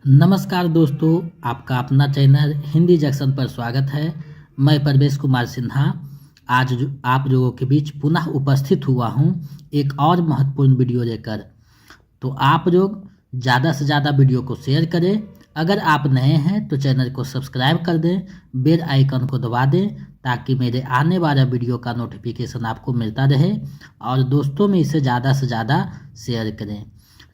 नमस्कार दोस्तों, आपका अपना चैनल हिंदी जंक्शन पर स्वागत है। मैं परवेश कुमार सिन्हा आज आप लोगों के बीच पुनः उपस्थित हुआ हूं एक और महत्वपूर्ण वीडियो लेकर। तो आप लोग ज़्यादा से ज़्यादा वीडियो को शेयर करें। अगर आप नए हैं तो चैनल को सब्सक्राइब कर दें, बेल आइकन को दबा दें ताकि मेरे आने वाला वीडियो का नोटिफिकेशन आपको मिलता रहे और दोस्तों में इसे ज़्यादा से ज़्यादा शेयर करें।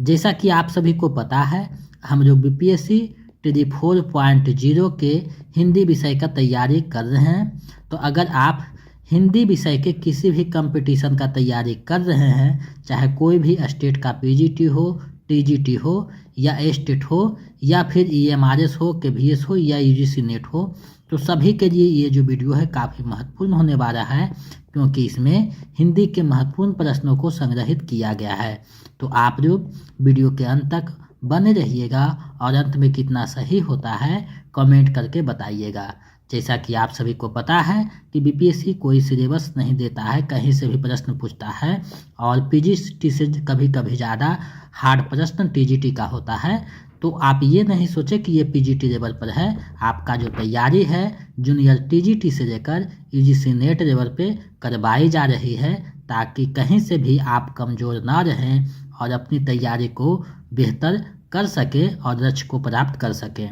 जैसा कि आप सभी को पता है, हम लोग बीपीएससी टी 4.0 के हिंदी विषय का तैयारी कर रहे हैं। तो अगर आप हिंदी विषय के किसी भी कंपटीशन का तैयारी कर रहे हैं, चाहे कोई भी स्टेट का पीजीटी हो, टीजीटी हो या एस्टेट हो या फिर ईएमआरएस हो, केवीएस हो या यूजीसी नेट हो, तो सभी के लिए ये जो वीडियो है काफ़ी महत्वपूर्ण होने वाला है, क्योंकि इसमें हिंदी के महत्वपूर्ण प्रश्नों को संग्रहित किया गया है। तो आप लोग वीडियो के अंत तक बने रहिएगा और अंत में कितना सही होता है कमेंट करके बताइएगा। जैसा कि आप सभी को पता है कि बीपीएससी कोई सिलेबस नहीं देता है, कहीं से भी प्रश्न पूछता है और पीजीटी से कभी कभी ज़्यादा हार्ड प्रश्न टीजीटी का होता है। तो आप ये नहीं सोचे कि ये पीजीटी लेवल पर है। आपका जो तैयारी है जूनियर टीजीटी से लेकर यूजीसी नेट लेवल पे करवाई जा रही है, ताकि कहीं से भी आप कमज़ोर ना रहें और अपनी तैयारी को बेहतर कर सके और लक्ष्य को प्राप्त कर सके।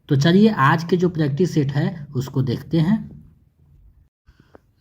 तो चलिए आज के जो प्रैक्टिस सेट है उसको देखते हैं।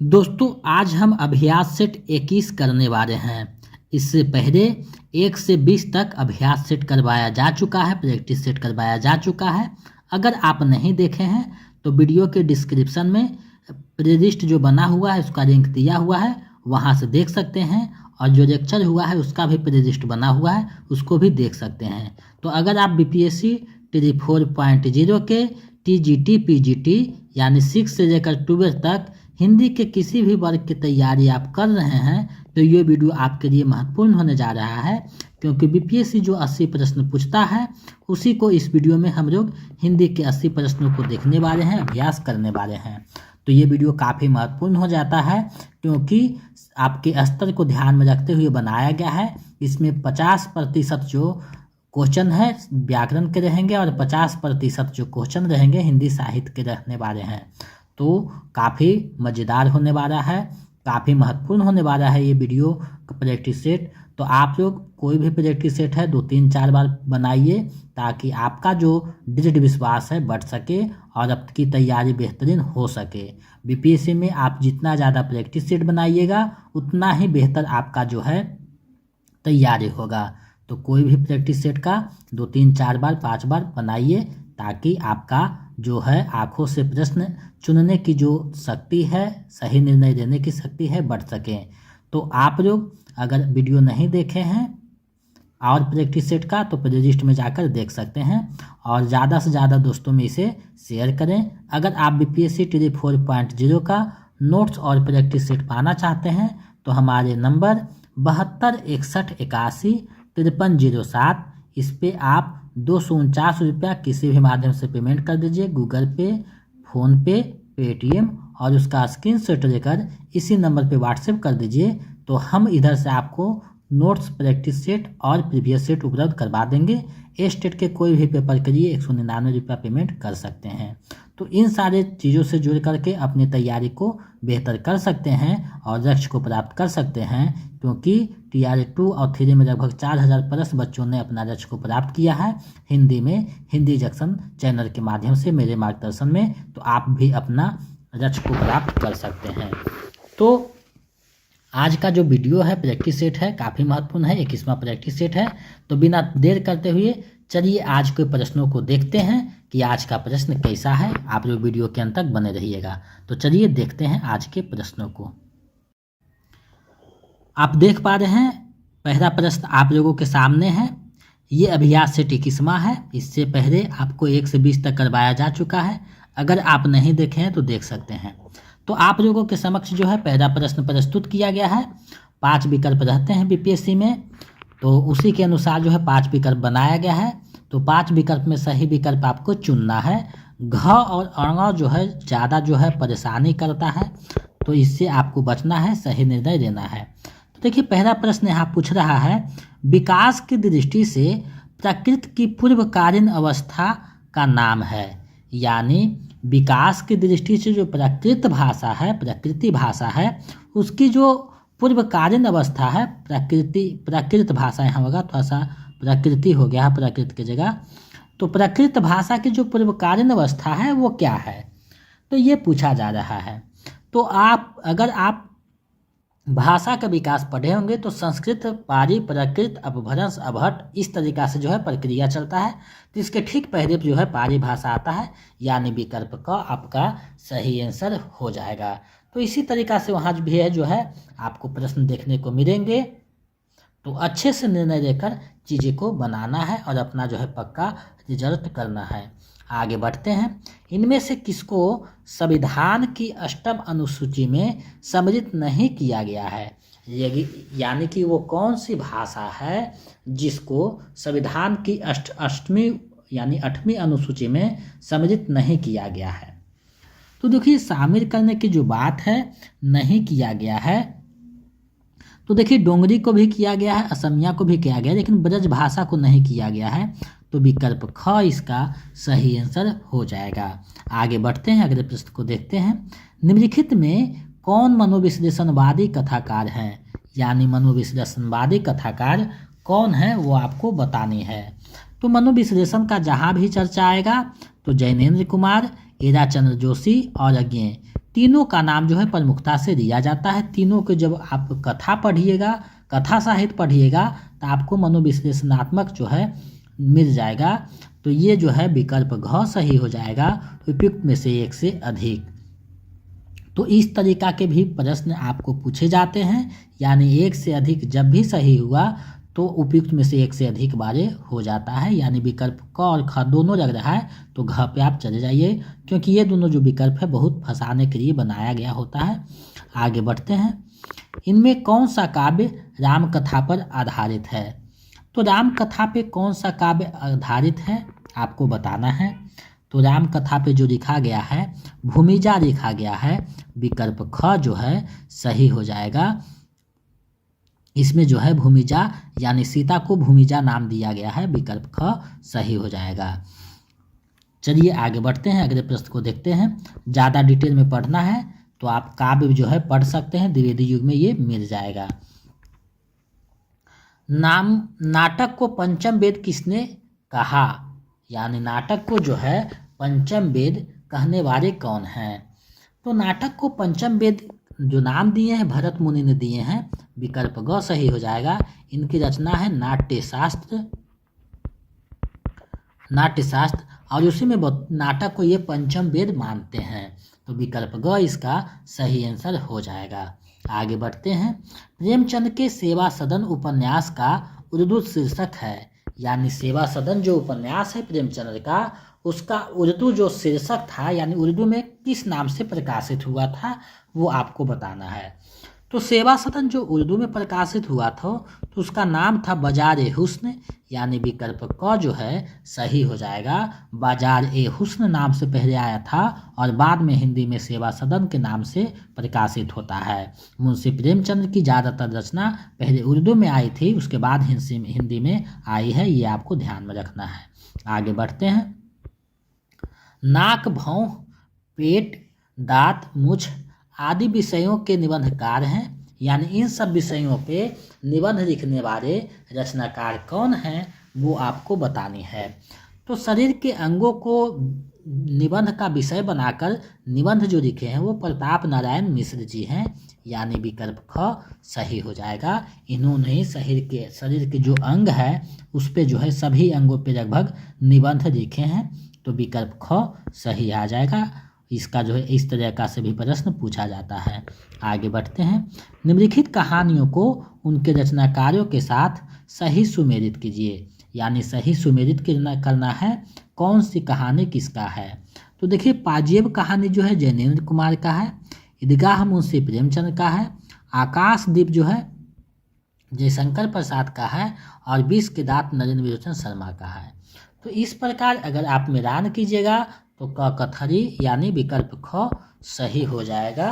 दोस्तों, आज हम अभ्यास सेट 21 करने वाले हैं। इससे पहले 1 से 20 तक अभ्यास सेट करवाया जा चुका है, प्रैक्टिस सेट करवाया जा चुका है। अगर आप नहीं देखे हैं तो वीडियो के डिस्क्रिप्शन में प्लेलिस्ट जो बना हुआ है उसका लिंक दिया हुआ है, वहाँ से देख सकते हैं। और जो लेक्चर हुआ है उसका भी प्लेलिस्ट बना हुआ है, उसको भी देख सकते हैं। तो अगर आप बीपीएससी टी 4.0 के टीजीटी पीजीटी यानी 6 से लेकर 12 तक हिंदी के किसी भी वर्ग की तैयारी आप कर रहे हैं तो ये वीडियो आपके लिए महत्वपूर्ण होने जा रहा है, क्योंकि बीपीएससी जो 80 प्रश्न पूछता है उसी को इस वीडियो में हम लोग हिंदी के 80 प्रश्नों को देखने वाले हैं, अभ्यास करने वाले हैं। तो ये वीडियो काफ़ी महत्वपूर्ण हो जाता है, क्योंकि आपके स्तर को ध्यान में रखते हुए बनाया गया है। इसमें 50% जो क्वेश्चन है व्याकरण के रहेंगे और 50% जो क्वेश्चन रहेंगे हिंदी साहित्य के रहने वाले हैं। तो काफ़ी मज़ेदार होने वाला है, काफ़ी महत्वपूर्ण होने वाला है ये वीडियो का प्रैक्टिस सेट। तो आप लोग कोई भी प्रैक्टिस सेट है 2-3-4 बार बनाइए, ताकि आपका जो दृढ़ विश्वास है बढ़ सके और आपकी तैयारी बेहतरीन हो सके। बीपीएससी में आप जितना ज़्यादा प्रैक्टिस सेट बनाइएगा उतना ही बेहतर आपका जो है तैयारी होगा। तो कोई भी प्रैक्टिस सेट का 2-3-4 बार 5 बार बनाइए, ताकि आपका जो है आंखों से प्रश्न चुनने की जो शक्ति है, सही निर्णय लेने की शक्ति है, बढ़ सके। तो आप लोग अगर वीडियो नहीं देखे हैं और प्रैक्टिस सेट का तो प्लेलिस्ट में जाकर देख सकते हैं और ज़्यादा से ज़्यादा दोस्तों में इसे शेयर करें। अगर आप बीपीएससी टी 4.0 का नोट्स और प्रैक्टिस सेट पाना चाहते हैं तो हमारे नंबर 7261815307, इस पर आप 249 रुपया किसी भी माध्यम से पेमेंट कर दीजिए, गूगल पे, फ़ोनपे, पेटीएम, और उसका स्क्रीनशॉट लेकर इसी नंबर पे व्हाट्सएप कर दीजिए। तो हम इधर से आपको नोट्स, प्रैक्टिस सेट और प्रीवियस सेट उपलब्ध करवा देंगे। स्टेट के कोई भी पेपर के लिए 199 रुपया पेमेंट कर सकते हैं। तो इन सारे चीज़ों से जुड़ करके अपनी तैयारी को बेहतर कर सकते हैं और लक्ष्य को प्राप्त कर सकते हैं, क्योंकि TR 2 और 3 में लगभग 4000 प्लस बच्चों ने अपना लक्ष्य को प्राप्त किया है हिंदी में, हिंदी जंक्शन चैनल के माध्यम से मेरे मार्गदर्शन में। तो आप भी अपना लक्ष्य को प्राप्त कर सकते हैं। तो आज का जो वीडियो है प्रैक्टिस सेट है काफ़ी महत्वपूर्ण है, 21वां प्रैक्टिस सेट है। तो बिना देर करते हुए चलिए आज के प्रश्नों को देखते हैं कि आज का प्रश्न कैसा है। आप लोग वीडियो के अंत तक बने रहिएगा। तो चलिए देखते हैं आज के प्रश्नों को। आप देख पा रहे हैं पहला प्रश्न आप लोगों के सामने है। ये अभ्यास सेट 21वां है। इससे पहले आपको 1 से 20 तक करवाया जा चुका है। अगर आप नहीं देखे हैं तो देख सकते हैं। तो आप लोगों के समक्ष जो है पहला प्रश्न प्रस्तुत किया गया है। 5 विकल्प रहते हैं बीपीएससी में, तो उसी के अनुसार जो है 5 विकल्प बनाया गया है। तो 5 विकल्प में सही विकल्प आपको चुनना है। घ और अण जो है ज़्यादा जो है परेशानी करता है, तो इससे आपको बचना है, सही निर्णय लेना है। तो देखिए पहला प्रश्न यहाँ पूछ रहा है, विकास की दृष्टि से प्रकृति की पूर्वकालीन अवस्था का नाम है। यानी विकास की दृष्टि से जो प्रकृति भाषा है उसकी जो पूर्वकालीन अवस्था है, प्राकृत भाषा यहाँ होगा, थोड़ा सा प्रकृति हो गया है प्रकृति की जगह। तो प्रकृत भाषा की जो पूर्वकालीन अवस्था है वो क्या है, तो ये पूछा जा रहा है। तो अगर आप भाषा का विकास पढ़े होंगे तो संस्कृत, पाली, प्राकृत, अपभ्रंश, अभट्ट, इस तरीका से जो है प्रक्रिया चलता है। तो इसके ठीक पहले जो है पाली भाषा आता है, यानी विकल्प क आपका सही आंसर हो जाएगा। तो इसी तरीका से वहाँ भी है जो है आपको प्रश्न देखने को मिलेंगे। तो अच्छे से निर्णय लेकर चीज़ें को बनाना है और अपना जो है पक्का रिजल्ट करना है। आगे बढ़ते हैं। इनमें से किसको संविधान की 8वीं अनुसूची में सम्मिलित नहीं किया गया है, यानी कि वो कौन सी भाषा है जिसको संविधान की 8वीं अनुसूची में सम्मिलित नहीं किया गया है। तो देखिए शामिल करने की जो बात है, नहीं किया गया है, तो देखिए डोंगरी को भी किया गया है, असमिया को भी किया गया है, लेकिन ब्रज भाषा को नहीं किया गया है। तो विकल्प ख इसका सही आंसर हो जाएगा। आगे बढ़ते हैं, अगले प्रश्न को देखते हैं। निम्नलिखित में कौन मनोविश्लेषणवादी कथाकार हैं, यानी मनोविश्लेषणवादी कथाकार कौन है वो आपको बतानी है। तो मनोविश्लेषण का जहाँ भी चर्चा आएगा तो जैनेन्द्र कुमार, ईराचंद्र जोशी और अज्ञेय, तीनों का नाम जो है प्रमुखता से दिया जाता है। तीनों को जब आप कथा साहित्य पढ़िएगा तो आपको मनोविश्लेषणात्मक जो है मिल जाएगा। तो ये जो है विकल्प घ सही हो जाएगा, उपयुक्त में से एक से अधिक। तो इस तरीका के भी प्रश्न आपको पूछे जाते हैं, यानी एक से अधिक जब भी सही हुआ तो उपयुक्त में से एक से अधिक बारे हो जाता है। यानी विकल्प क और ख दोनों लग रहा है तो घ पे आप चले जाइए, क्योंकि ये दोनों जो विकल्प है बहुत फंसाने के लिए बनाया गया होता है। आगे बढ़ते हैं। इनमें कौन सा काव्य रामकथा पर आधारित है, तो रामकथा पे कौन सा काव्य आधारित है आपको बताना है। तो रामकथा पे जो लिखा गया है भूमिजा लिखा गया है, विकल्प ख जो है सही हो जाएगा। इसमें जो है भूमिजा यानी सीता को भूमिजा नाम दिया गया है, विकल्प ख सही हो जाएगा। चलिए आगे बढ़ते हैं, अगले प्रश्न को देखते हैं। ज़्यादा डिटेल में पढ़ना है तो आप काव्य जो है पढ़ सकते हैं, द्विवेदी युग में ये मिल जाएगा। नाटक को पंचम वेद किसने कहा, यानी नाटक को जो है पंचम वेद कहने वाले कौन हैं। तो नाटक को पंचम वेद जो नाम दिए हैं भरत मुनि ने दिए हैं, विकल्प ग सही हो जाएगा। इनकी रचना है नाट्यशास्त्र, और उसी में नाटक को ये पंचम वेद मानते हैं। तो विकल्प ग इसका सही आंसर हो जाएगा। आगे बढ़ते हैं। प्रेमचंद के सेवा सदन उपन्यास का उर्दू शीर्षक है, यानी सेवा सदन जो उपन्यास है प्रेमचंद का, उसका उर्दू जो शीर्षक था, यानी उर्दू में किस नाम से प्रकाशित हुआ था वो आपको बताना है। तो सेवा सदन जो उर्दू में प्रकाशित हुआ था तो उसका नाम था बाजार-ए हुस्न, यानी विकल्प क जो है सही हो जाएगा। बाजार-ए-हुस्न नाम से पहले आया था और बाद में हिंदी में सेवा सदन के नाम से प्रकाशित होता है। मुंशी प्रेमचंद की ज़्यादातर रचना पहले उर्दू में आई थी, उसके बाद हिंदी में आई है, ये आपको ध्यान में रखना है। आगे बढ़ते हैं। नाक, भौं, पेट, दांत, मूछ आदि विषयों के निबंधकार हैं, यानी इन सब विषयों पे निबंध लिखने वाले रचनाकार कौन हैं वो आपको बतानी है। तो शरीर के अंगों को निबंध का विषय बनाकर निबंध जो लिखे हैं वो प्रताप नारायण मिश्र जी हैं, यानी विकल्प ख सही हो जाएगा। इन्होंने ही शरीर के जो अंग है उस पे जो है सभी अंगों पे लगभग निबंध लिखे हैं, तो विकल्प ख सही आ जाएगा। इसका जो है इस तरीका से भी प्रश्न पूछा जाता है। आगे बढ़ते हैं। निम्नलिखित कहानियों को उनके रचनाकारों के साथ सही सुमेलित कीजिए, यानी सही सुमेलित करना है कौन सी कहानी किसका है। तो देखिए पाजेब कहानी जो है जैनेन्द्र कुमार का है, ईदगाह मुंशी प्रेमचंद का है, आकाशदीप जो है जयशंकर प्रसाद का है और 20 के दांत नरेंद्र विलोचन शर्मा का है। तो इस प्रकार अगर आप मिलान कीजिएगा तो कथरी यानी विकल्प ख सही हो जाएगा।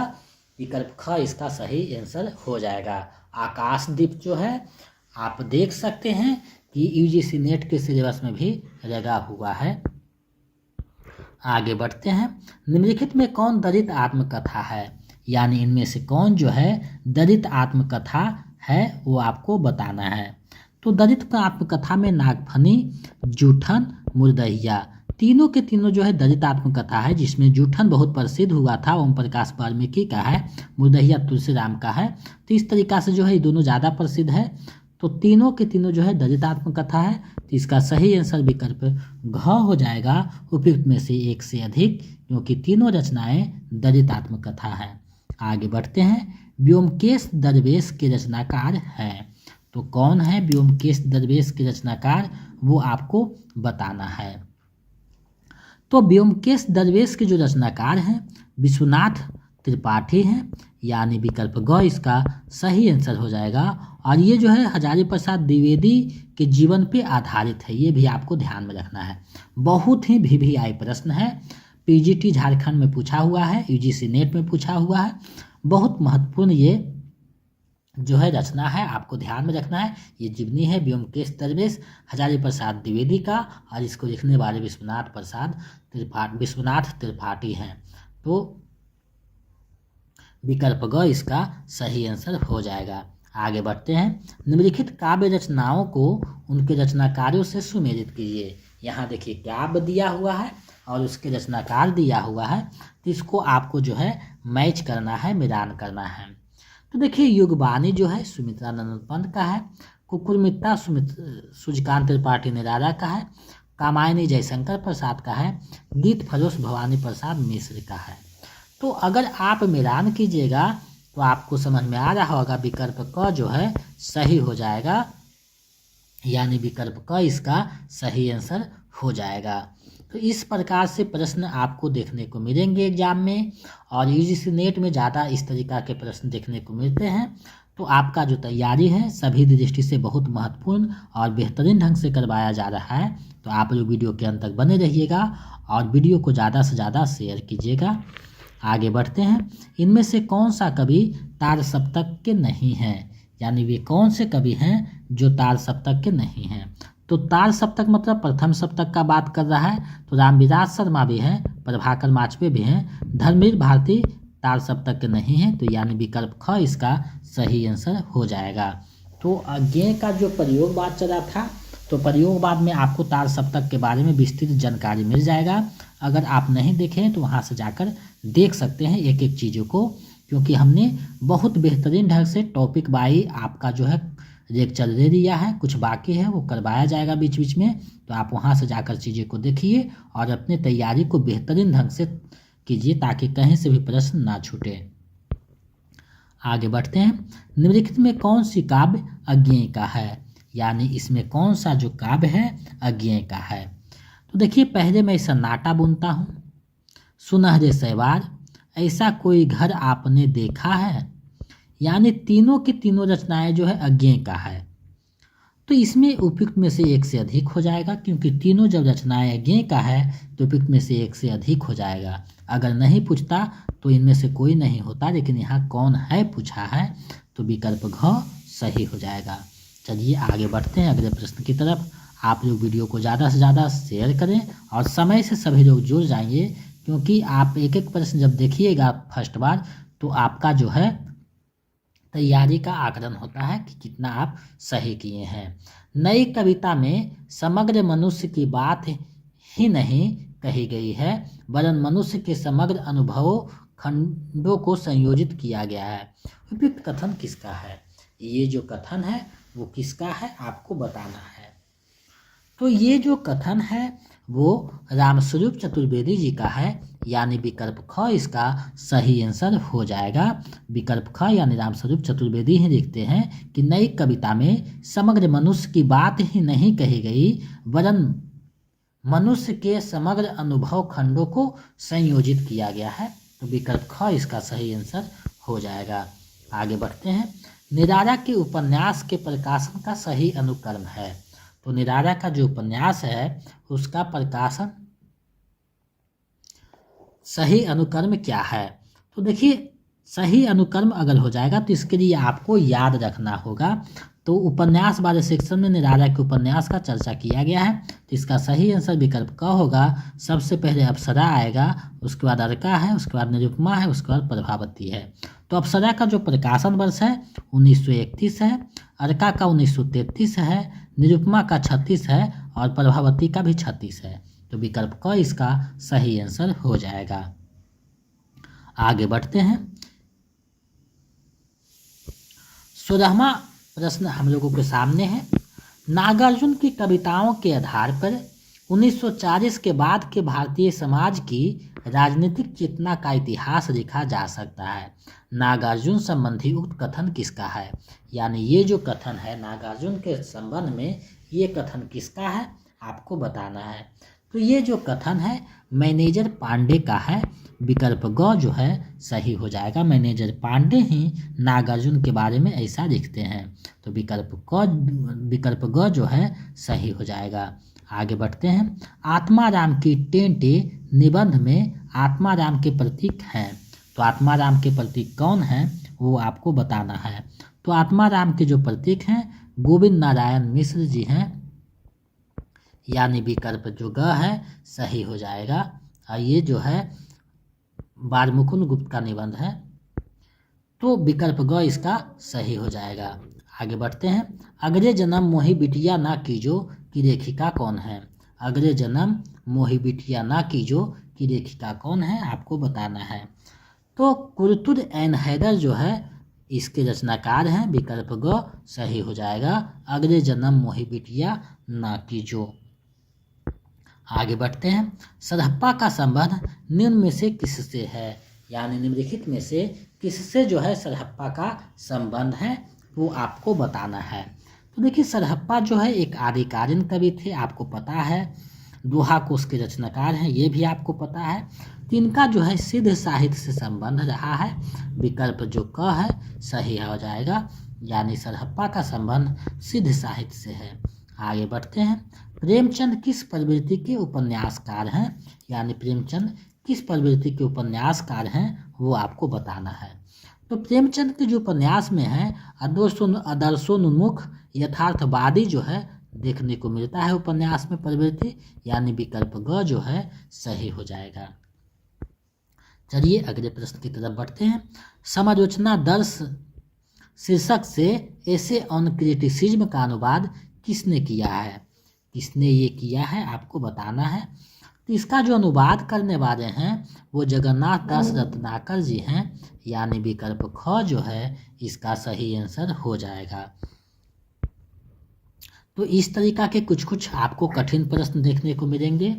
विकल्प ख इसका सही आंसर हो जाएगा। आकाशदीप जो है आप देख सकते हैं कि यूजीसी नेट के सिलेबस में भी लगा हुआ है। आगे बढ़ते हैं। निम्नलिखित में कौन दलित आत्मकथा है, यानी इनमें से कौन जो है दलित आत्मकथा है वो आपको बताना है। तो दलित आत्मकथा में नागफनी, जूठन, मुर्दहिया तीनों के तीनों जो है दलित आत्मकथा है, जिसमें जूठन बहुत प्रसिद्ध हुआ था ओम प्रकाश वाल्मीकि का है, मुर्दहिया तुलसीराम का है। तो इस तरीका से जो है ये दोनों ज़्यादा प्रसिद्ध है। तो तीनों के तीनों जो है दलित आत्मकथा है। तो इसका सही आंसर विकल्प घ हो जाएगा, उपयुक्त में से एक से अधिक, क्योंकि तीनों रचनाएं दलित आत्मकथा है। आगे बढ़ते हैं। व्योमकेश दरवेश के रचनाकार हैं। तो कौन है व्योमकेश दरवेश के रचनाकार, वो आपको बताना है। तो व्योमकेश दरवेश के जो रचनाकार हैं विश्वनाथ त्रिपाठी हैं, यानी विकल्प ग इसका सही आंसर हो जाएगा। और ये जो है हजारी प्रसाद द्विवेदी के जीवन पे आधारित है, ये भी आपको ध्यान में रखना है। बहुत ही वीवीआई प्रश्न है, पीजीटी झारखंड में पूछा हुआ है, यूजीसी नेट में पूछा हुआ है। बहुत महत्वपूर्ण ये जो है रचना है, आपको ध्यान में रखना है। ये जीवनी है व्योमकेश दरवेश हजारी प्रसाद द्विवेदी का, और इसको लिखने वाले विश्वनाथ त्रिपाठी हैं। तो विकल्प ग इसका सही आंसर हो जाएगा। आगे बढ़ते हैं। निम्नलिखित काव्य रचनाओं को उनके रचनाकारों से सुमेलित कीजिए। यहाँ देखिए काव्य दिया हुआ है और उसके रचनाकार दिया हुआ है, तो इसको आपको जो है मैच करना है, मिलान करना है। तो देखिए युगबानी जो है सुमित्रा नंदन पंत का है, कुकुरमित्ता सूर्यकांत त्रिपाठी निराला का है, कामायनी जयशंकर प्रसाद का है, गीत फरोश भवानी प्रसाद मिश्र का है। तो अगर आप मिलान कीजिएगा तो आपको समझ में आ रहा होगा विकल्प क जो है सही हो जाएगा, यानी विकल्प क इसका सही आंसर हो जाएगा। तो इस प्रकार से प्रश्न आपको देखने को मिलेंगे एग्जाम में, और यूजीसी नेट में ज़्यादा इस तरीका के प्रश्न देखने को मिलते हैं। तो आपका जो तैयारी है सभी दृष्टि से बहुत महत्वपूर्ण और बेहतरीन ढंग से करवाया जा रहा है। तो आप लोग वीडियो के अंत तक बने रहिएगा और वीडियो को ज़्यादा से ज़्यादा शेयर कीजिएगा। आगे बढ़ते हैं। इनमें से कौन सा कवि तार सप्तक के नहीं हैं, यानी वे कौन से कवि हैं जो तार सप्तक के नहीं हैं। तो तार सप्तक मतलब प्रथम सप्तक का बात कर रहा है, तो रामविलास शर्मा भी हैं, प्रभाकर माचवे भी हैं, धर्मवीर भारती तार सप्तक के नहीं हैं। तो यानी विकल्प ख इसका सही आंसर हो जाएगा। तो अज्ञेय का जो प्रयोगवाद चला था, तो प्रयोगवाद में आपको तार सप्तक के बारे में विस्तृत जानकारी मिल जाएगा। अगर आप नहीं देखें तो वहाँ से जाकर देख सकते हैं एक एक चीज़ों को, क्योंकि हमने बहुत बेहतरीन ढंग से टॉपिक बाई आपका जो है लेक्चर दे दिया है। कुछ बाकी है वो करवाया जाएगा बीच बीच में, तो आप वहाँ से जाकर चीज़ें को देखिए और अपने तैयारी को बेहतरीन ढंग से कीजिए ताकि कहीं से भी प्रश्न ना छूटे। आगे बढ़ते हैं। निम्नलिखित में कौन सी काव्य अज्ञेय का है, यानी इसमें कौन सा जो काव्य है अज्ञेय का है। तो देखिए पहले मैं सन्नाटा बुनता हूँ, सुनहरे सैवार, ऐसा कोई घर आपने देखा है, यानी तीनों की तीनों रचनाएं जो है अज्ञेय का है। तो इसमें उपयुक्त में से एक से अधिक हो जाएगा, क्योंकि तीनों जब रचनाएं अज्ञेय का है तो उपयुक्त में से एक से अधिक हो जाएगा। अगर नहीं पूछता तो इनमें से कोई नहीं होता, लेकिन यहाँ कौन है पूछा है, तो विकल्प घ सही हो जाएगा। चलिए आगे बढ़ते हैं अगले प्रश्न की तरफ। आप लोग वीडियो को ज़्यादा से ज़्यादा शेयर करें और समय से सभी लोग जुड़ जाइए, क्योंकि आप एक एक प्रश्न जब देखिएगा फर्स्ट बार तो आपका जो है तैयारी का आकलन होता है कि कितना आप सही किए हैं। नई कविता में समग्र मनुष्य की बात ही नहीं कही गई है, वरन मनुष्य के समग्र अनुभवों खंडों को संयोजित किया गया है। उपयुक्त कथन किसका है, ये जो कथन है वो किसका है आपको बताना है। तो ये जो कथन है वो रामस्वरूप चतुर्वेदी जी का है, यानी विकल्प ख इसका सही आंसर हो जाएगा। विकल्प ख यानी रामस्वरूप चतुर्वेदी ही लिखते हैं कि नई कविता में समग्र मनुष्य की बात ही नहीं कही गई, वरन मनुष्य के समग्र अनुभव खंडों को संयोजित किया गया है। तो विकल्प ख इसका सही आंसर हो जाएगा। आगे बढ़ते हैं। निराला के उपन्यास के प्रकाशन का सही अनुक्रम है। तो निराला का जो उपन्यास है उसका प्रकाशन सही अनुक्रम क्या है। तो देखिए सही अनुक्रम अगर हो जाएगा तो इसके लिए आपको याद रखना होगा। तो उपन्यास वाले सेक्शन में निराला के उपन्यास का चर्चा किया गया है, तो इसका सही आंसर विकल्प क होगा। सबसे पहले अप्सरा आएगा, उसके बाद अलका है, उसके बाद निरुपमा है, उसके बाद प्रभावती है। तो अप्सरा का जो प्रकाशन वर्ष है 1931 है, अलका का 1933 है, निरुपमा का 36 है और प्रभावती का भी 36 है। तो विकल्प क इसका सही आंसर हो जाएगा। आगे बढ़ते हैं। 16वां प्रश्न हम लोगों के सामने है। नागार्जुन की कविताओं के आधार पर 1940 के बाद के भारतीय समाज की राजनीतिक चेतना का इतिहास लिखा जा सकता है। नागार्जुन संबंधी उक्त कथन किसका है? यानी ये जो कथन है नागार्जुन के संबंध में, ये कथन किसका है आपको बताना है। तो ये जो कथन है मैनेजर पांडे का है। विकल्प ग जो है सही हो जाएगा। मैनेजर पांडे ही नागार्जुन के बारे में ऐसा लिखते हैं। तो विकल्प ग जो है सही हो जाएगा। आगे बढ़ते हैं। आत्माराम की टेंटे निबंध में आत्माराम के प्रतीक हैं। तो आत्माराम के प्रतीक कौन हैं वो आपको बताना है। तो आत्माराम के जो प्रतीक हैं गोविंद नारायण मिश्र जी हैं, यानी विकल्प जो ग है सही हो जाएगा। और ये जो है बालमुकुंद गुप्त का निबंध है, तो विकल्प ग इसका सही हो जाएगा। आगे बढ़ते हैं। अगले जन्म मोहि बिटिया ना कीजो की लेखिका कौन है? अगले जन्म मोहि बिटिया ना कीजो की लेखिका कौन है आपको बताना है। तो कुरतुद एन हैदर जो है इसके रचनाकार हैं। विकल्प ग सही हो जाएगा। अगले जन्म मोहि बिटिया ना कीजो। आगे बढ़ते हैं। सरहप्पा का संबंध निम्न में से किससे है? यानी निम्नलिखित में से किससे जो है सरहप्पा का संबंध है वो आपको बताना है। तो देखिए सरहप्पा जो है एक आदिकालीन कवि थे, आपको पता है। दोहा कोश के रचनाकार हैं, ये भी आपको पता है। तो इनका जो है सिद्ध साहित्य से संबंध रहा है। विकल्प जो क है सही हो जाएगा, यानी सरहप्पा का संबंध सिद्ध साहित्य से है। आगे बढ़ते हैं। प्रेमचंद किस प्रवृत्ति के उपन्यासकार हैं? यानी प्रेमचंद किस प्रवृत्ति के उपन्यासकार हैं वो आपको बताना है। तो प्रेमचंद के जो उपन्यास में है आदर्शोन्मुख यथार्थवादी जो है देखने को मिलता है उपन्यास में प्रवृत्ति, यानी विकल्प ग जो है सही हो जाएगा। चलिए अगले प्रश्न की तरफ बढ़ते हैं। समालोचना दर्श शीर्षक से एसे ऑन क्रिटिसिज्म का अनुवाद किसने किया है? किसने ये किया है आपको बताना है। तो इसका जो अनुवाद करने वाले हैं वो जगन्नाथ दास रत्नाकर जी हैं, यानी विकल्प ख जो है इसका सही आंसर हो जाएगा। तो इस तरीका के कुछ आपको कठिन प्रश्न देखने को मिलेंगे।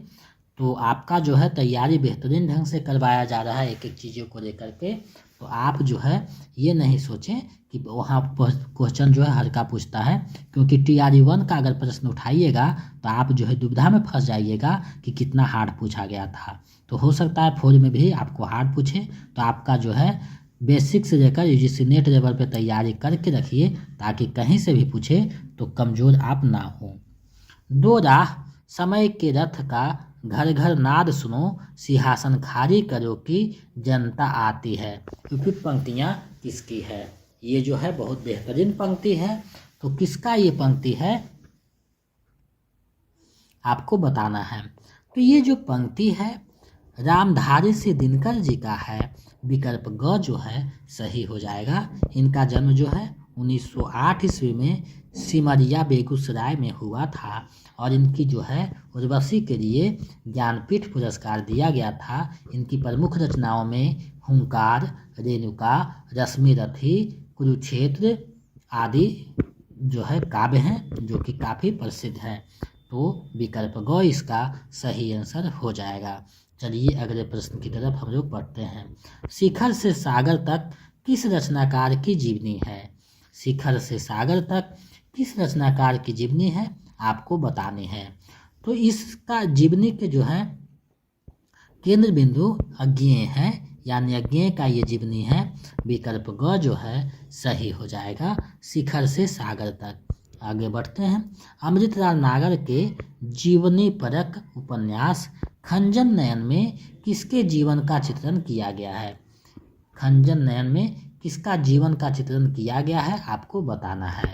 तो आपका जो है तैयारी बेहतरीन ढंग से करवाया जा रहा है एक एक चीज़ों को लेकर के। तो आप जो है ये नहीं सोचें कि वहाँ क्वेश्चन जो है हल्का पूछता है, क्योंकि TRE 1 का अगर प्रश्न उठाइएगा तो आप जो है दुविधा में फंस जाइएगा कि कितना हार्ड पूछा गया था। तो हो सकता है 4 में भी आपको हार्ड पूछे। तो आपका जो है बेसिक से लेकर UGC नेट लेवल पे तैयारी करके रखिए, ताकि कहीं से भी पूछे तो कमज़ोर आप ना हो। दो राह समय के रथ का घर घर नाद सुनो, सिंहासन खाली करो कि जनता आती है। उपयुक्त पंक्तियाँ किसकी है? ये जो है बहुत बेहतरीन पंक्ति है। तो किसका ये पंक्ति है आपको बताना है। तो ये जो पंक्ति है रामधारी से दिनकर जी का है। विकल्प ग जो है सही हो जाएगा। इनका जन्म जो है 1908 ईस्वी में सिमरिया बेगूसराय में हुआ था और इनकी जो है उर्वशी के लिए ज्ञानपीठ पुरस्कार दिया गया था। इनकी प्रमुख रचनाओं में हुंकार, रेणुका, रश्मिरथी, कुरुक्षेत्र आदि जो है काव्य हैं जो कि काफ़ी प्रसिद्ध हैं। तो विकल्प ग इसका सही आंसर हो जाएगा। चलिए अगले प्रश्न की तरफ हम लोग बढ़ते हैं। शिखर से सागर तक किस रचनाकार की जीवनी है? शिखर से सागर तक किस रचनाकार की जीवनी है आपको बतानी है। तो इसका जीवनी के जो है केंद्र बिंदु अज्ञेय है, यानी अज्ञेय का ये जीवनी है। विकल्प ग जो है सही हो जाएगा। शिखर से सागर तक। आगे बढ़ते हैं। अमृतलाल नागर के जीवनी परक उपन्यास खंजन नयन में किसके जीवन का चित्रण किया गया है? खंजन नयन में किसका जीवन का चित्रण किया गया है आपको बताना है।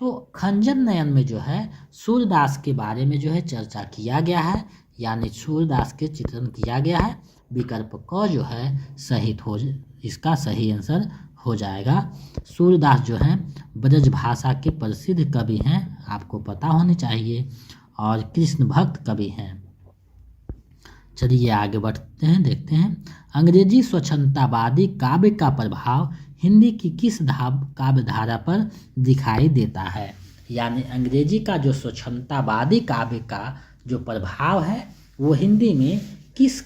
तो खंजन नयन में जो है सूरदास के बारे में जो है चर्चा किया गया है, यानी सूरदास के चित्रण किया गया है। विकल्प क जो है इसका सही आंसर हो जाएगा। सूरदास जो हैं ब्रज भाषा के प्रसिद्ध कवि हैं, आपको पता होनी चाहिए, और कृष्ण भक्त कवि हैं। चलिए आगे बढ़ते हैं, देखते हैं। अंग्रेजी स्वच्छंदतावादी काव्य का प्रभाव हिंदी की किस काव्य धारा पर दिखाई देता है? यानी अंग्रेजी का जो स्वच्छंदतावादी काव्य का जो प्रभाव है वो हिंदी में किस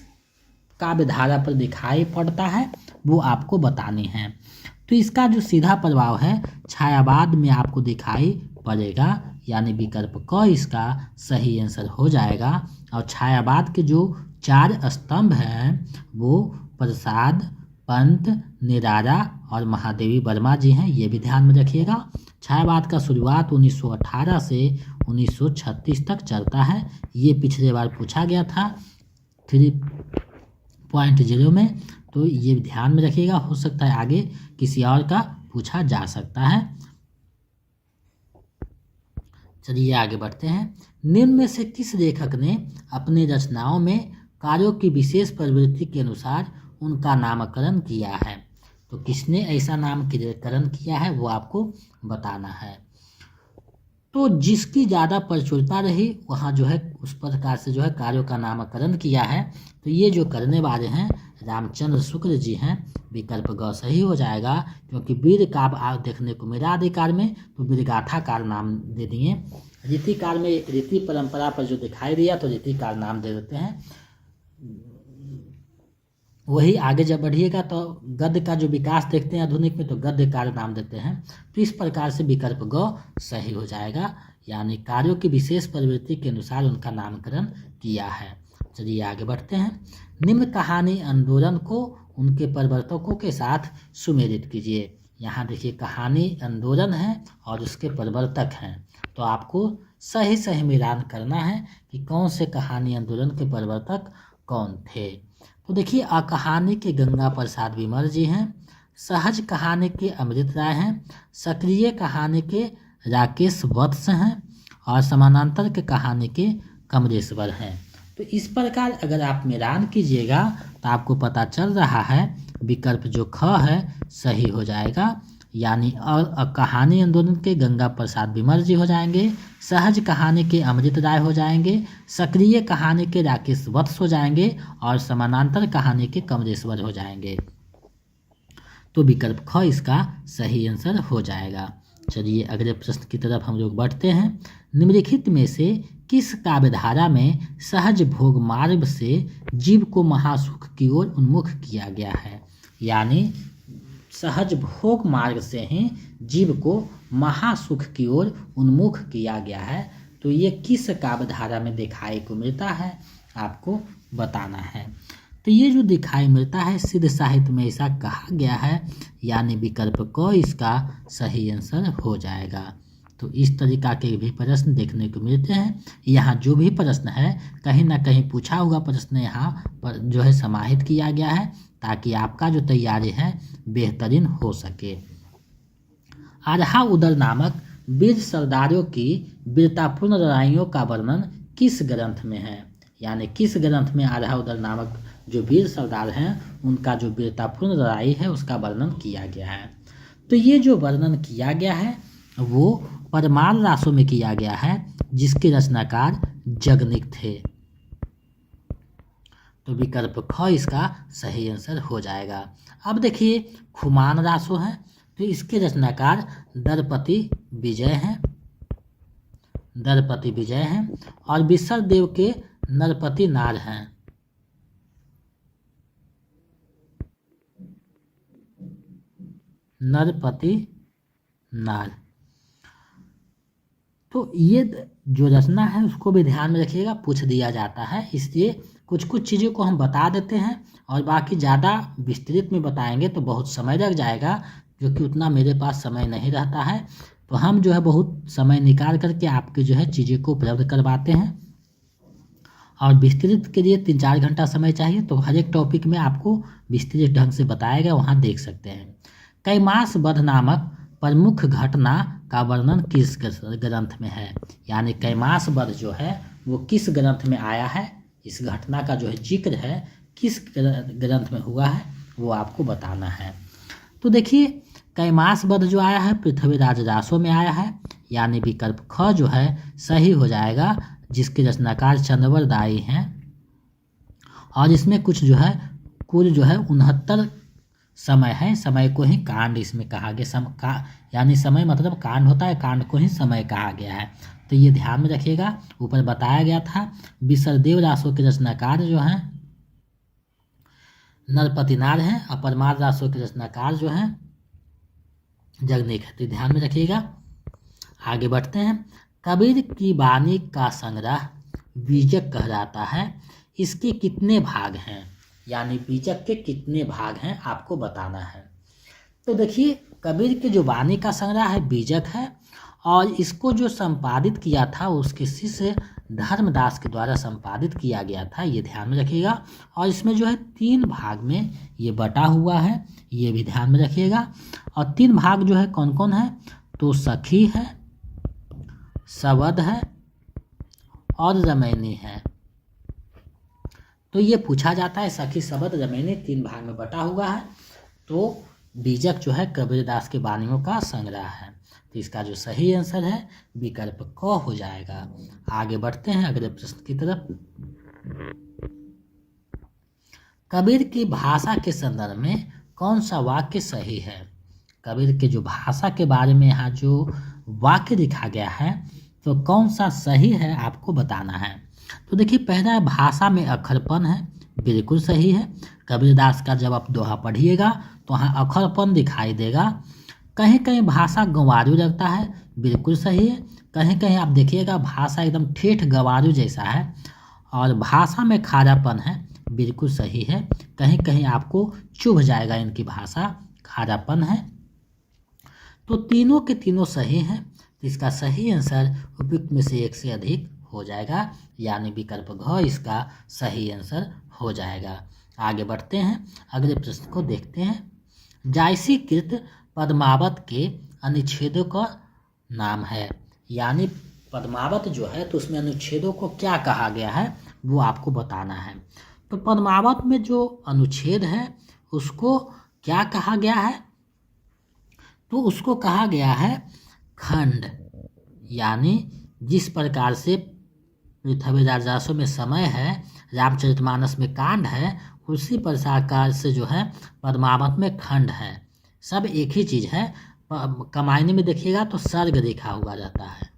काव्य धारा पर दिखाई पड़ता है, वो आपको बतानी है। तो इसका जो सीधा प्रभाव है छायावाद में आपको दिखाई पड़ेगा, यानी विकल्प क इसका सही आंसर हो जाएगा। और छायावाद के जो 4 स्तंभ हैं वो प्रसाद, पंत, निराला और महादेवी वर्मा जी हैं, ये भी ध्यान में रखिएगा। छायावाद का शुरुआत 1918 से 1936 तक चलता है। ये पिछले बार पूछा गया था 3.0 में, तो ये ध्यान में रखिएगा। हो सकता है आगे किसी और का पूछा जा सकता है। चलिए आगे बढ़ते हैं। निम्न में से किस लेखक ने अपनी रचनाओं में कार्यों की विशेष प्रवृत्ति के अनुसार उनका नामकरण किया है? तो किसने ऐसा नामकरण किया है वो आपको बताना है। तो जिसकी ज़्यादा प्रचुरता रही वहाँ जो है उस प्रकार से जो है कार्यों का नामकरण किया है। तो ये जो करने वाले हैं रामचंद्र शुक्ल जी हैं, विकल्प ग सही हो जाएगा, क्योंकि वीर काव्य देखने को मिला अधिकार में, तो वीरगाथाकार नाम दे दिए। रीतिकार में रीति परंपरा पर जो दिखाई दिया तो रीतिकार नाम दे देते हैं। वही आगे जब बढ़िएगा तो गद्य का जो विकास देखते हैं आधुनिक में, तो गद्यकार नाम देते हैं। तो इस प्रकार से विकल्प ग सही हो जाएगा, यानी कार्यों की विशेष प्रवृत्ति के अनुसार उनका नामकरण किया है। चलिए आगे बढ़ते हैं। निम्न कहानी आंदोलन को उनके प्रवर्तकों के साथ सुमेलित कीजिए। यहाँ देखिए कहानी आंदोलन है और उसके प्रवर्तक हैं, तो आपको सही सही मिलान करना है कि कौन से कहानी आंदोलन के प्रवर्तक कौन थे। तो देखिए कहानी के गंगा प्रसाद विमल जी हैं, सहज कहानी के अमृत राय हैं, सक्रिय कहानी के राकेश वत्स हैं और समानांतर के कहानी के कमलेश्वर हैं। तो इस प्रकार अगर आप मिलान कीजिएगा तो आपको पता चल रहा है विकल्प जो ख है सही हो जाएगा, यानी और कहानी आंदोलन के गंगा प्रसाद विमल जी हो जाएंगे, सहज कहानी के अमृत राय हो जाएंगे, सक्रिय कहानी के राकेश वत्स हो जाएंगे और समानांतर कहानी के कमलेश्वर हो जाएंगे। तो विकल्प ख इसका सही आंसर हो जाएगा। चलिए अगले प्रश्न की तरफ हम लोग बढ़ते हैं। निम्नलिखित में से किस काव्यधारा में सहज भोग मार्ग से जीव को महासुख की ओर उन्मुख किया गया है? यानी सहज भोग मार्ग से ही जीव को महासुख की ओर उन्मुख किया गया है। तो ये किस काव्यधारा में दिखाई को मिलता है आपको बताना है। तो ये जो दिखाई मिलता है सिद्ध साहित्य में ऐसा कहा गया है, यानी विकल्प क इसका सही आंसर हो जाएगा। तो इस तरीका के भी प्रश्न देखने को मिलते हैं। यहाँ जो भी प्रश्न है कहीं ना कहीं पूछा हुआ प्रश्न यहाँ पर जो है समाहित किया गया है, ताकि आपका जो तैयारी है बेहतरीन हो सके। आधा उदर नामक वीर सरदारों की वीरतापूर्ण लड़ाइयों का वर्णन किस ग्रंथ में है? यानी किस ग्रंथ में आधा उदर नामक जो वीर सरदार हैं उनका जो वीरतापूर्ण लड़ाई है उसका वर्णन किया गया है? तो ये जो वर्णन किया गया है वो परमार रासों में किया गया है, जिसके रचनाकार जगनिक थे। तो विकल्प ख इसका सही आंसर हो जाएगा। अब देखिए खुमान रासो है, तो इसके रचनाकार दरपति विजय हैं और विसर देव के नरपति नार हैं। नरपति नार। तो ये जो रचना है उसको भी ध्यान में रखिएगा, पूछ दिया जाता है, इसलिए कुछ कुछ चीज़ों को हम बता देते हैं और बाकी ज़्यादा विस्तृत में बताएंगे तो बहुत समय लग जाएगा, क्योंकि उतना मेरे पास समय नहीं रहता है। तो हम जो है बहुत समय निकाल करके आपके जो है चीज़ों को उपलब्ध करवाते हैं, और विस्तृत के लिए 3-4 घंटा समय चाहिए, तो हर एक टॉपिक में आपको विस्तृत ढंग से बताएगा, वहाँ देख सकते हैं। कैमास वध नामक प्रमुख घटना का वर्णन किस ग्रंथ में है, यानी कैमास वध जो है वो किस ग्रंथ में आया है, इस घटना का जो है जिक्र है किस ग्रंथ में हुआ है वो आपको बताना है। तो देखिए कैमास वध जो आया है पृथ्वीराज रासो में आया है, यानी विकल्प ख जो है सही हो जाएगा, जिसके रचनाकार चंद्रवर दाई हैं। और इसमें कुछ जो है कुल जो है 69 समय है, समय को ही कांड इसमें कहा गया, यानी समय मतलब कांड होता है, कांड को ही समय कहा गया है। तो ये ध्यान में रखिएगा। ऊपर बताया गया था विसरदेव रासो के रचनाकार जो हैं नरपतिनार हैं, और परमार रासो के रचनाकार जो हैं जगनेक है। तो ध्यान में रखिएगा। आगे बढ़ते हैं। कबीर की वाणी का संग्रह बीजक कहलाता है, इसके कितने भाग हैं, यानी बीजक के कितने भाग हैं आपको बताना है। तो देखिए कबीर के जो वाणी का संग्रह है बीजक है, और इसको जो संपादित किया था उसके शिष्य धर्मदास के द्वारा संपादित किया गया था, ये ध्यान में रखिएगा। और इसमें जो है 3 भाग में ये बटा हुआ है, ये भी ध्यान में रखिएगा। और 3 भाग जो है कौन कौन है, तो सखी है, सवद है और रमैनी है। तो ये पूछा जाता है सखी सवद रमैनी 3 भाग में बटा हुआ है। तो बीजक जो है कबीरदास के वाणियों का संग्रह है। तो इसका जो सही आंसर है विकल्प क हो जाएगा। आगे बढ़ते हैं अगले प्रश्न की तरफ। कबीर की भाषा के संदर्भ में कौन सा वाक्य सही है। कबीर के जो भाषा के बारे में यहाँ जो वाक्य लिखा गया है तो कौन सा सही है आपको बताना है। तो देखिए पहला है भाषा में अखरपन है, बिल्कुल सही है। कबीरदास का जब आप दोहा पढ़िएगा तो वहाँ अखरपन दिखाई देगा। कहीं कहीं भाषा गंवारू लगता है, बिल्कुल सही है। कहीं कहीं आप देखिएगा भाषा एकदम ठेठ गंवारू जैसा है। और भाषा में खारापन है, बिल्कुल सही है। कहीं कहीं आपको चुभ जाएगा इनकी भाषा, खारापन है। तो तीनों के तीनों सही हैं। तो इसका सही आंसर उपयुक्त में से एक से अधिक हो जाएगा, यानी विकल्प घ इसका सही आंसर हो जाएगा। आगे बढ़ते हैं अगले प्रश्न को देखते हैं। जायसी कृत पद्मावत के अनुच्छेदों का नाम है, यानी पद्मावत जो है तो उसमें अनुच्छेदों को क्या कहा गया है वो आपको बताना है। तो पद्मावत में जो अनुच्छेद है उसको क्या कहा गया है, तो उसको कहा गया है खंड। यानी जिस प्रकार से पृथ्वीराज रासो में समय है, रामचरितमानस में कांड है, उसी प्रकार से जो है पद्मावत में खंड है। सब एक ही चीज़ है। कमायने में देखिएगा तो सर्ग लिखा हुआ रहता है।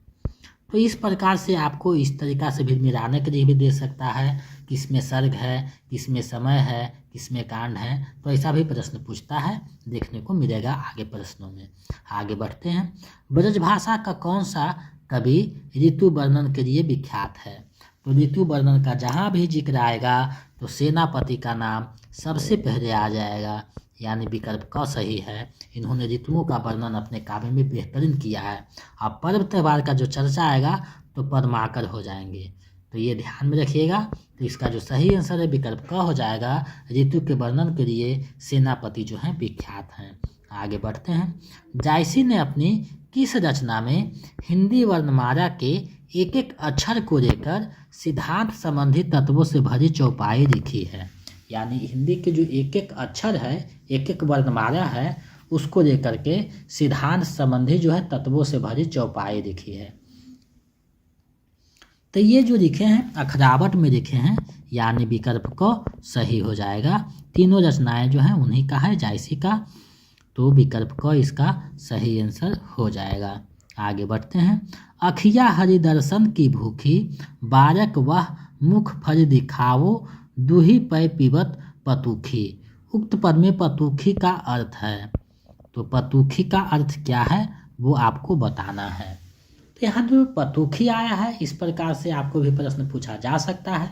तो इस प्रकार से आपको इस तरीका से भी मिलाने के लिए भी दे सकता है, किसमें सर्ग है, किसमें समय है, किसमें कांड है। तो ऐसा भी प्रश्न पूछता है, देखने को मिलेगा आगे प्रश्नों में। आगे बढ़ते हैं। ब्रजभाषा का कौन सा कवि ऋतु वर्णन के लिए विख्यात है। तो ऋतु वर्णन का जहाँ भी जिक्र आएगा तो सेनापति का नाम सबसे पहले आ जाएगा, यानी विकल्प क सही है। इन्होंने ऋतुओं का वर्णन अपने काव्य में बेहतरीन किया है। अब पर्व त्यौहार का जो चर्चा आएगा तो पद्माकर हो जाएंगे। तो ये ध्यान में रखिएगा। तो इसका जो सही आंसर है विकल्प क हो जाएगा। ऋतु के वर्णन के लिए सेनापति जो हैं विख्यात हैं। आगे बढ़ते हैं। जायसी ने अपनी किस रचना में हिंदी वर्णमाला के एक एक अक्षर को लेकर सिद्धांत संबंधी तत्वों से भरी चौपाई लिखी है। यानी हिंदी के जो एक एक अक्षर है, एक एक वर्णमाला है, उसको लेकर के सिद्धांत संबंधी जो है तत्वों से भरी चौपाई लिखी है। तो ये जो लिखे हैं अखरावट में लिखे हैं, यानी विकल्प को सही हो जाएगा। तीनों रचनाएं जो हैं उन्हीं का है, जायसी का। तो विकल्प को इसका सही आंसर हो जाएगा। आगे बढ़ते हैं। अखिया हरिदर्शन की भूखी, बारक वह मुख फल दिखावो, दूही पै पीबत पतुखी। उक्त पद में पतुखी का अर्थ है। तो पतुखी का अर्थ क्या है वो आपको बताना है। तो यहाँ जो पतुखी आया है इस प्रकार से आपको भी प्रश्न पूछा जा सकता है।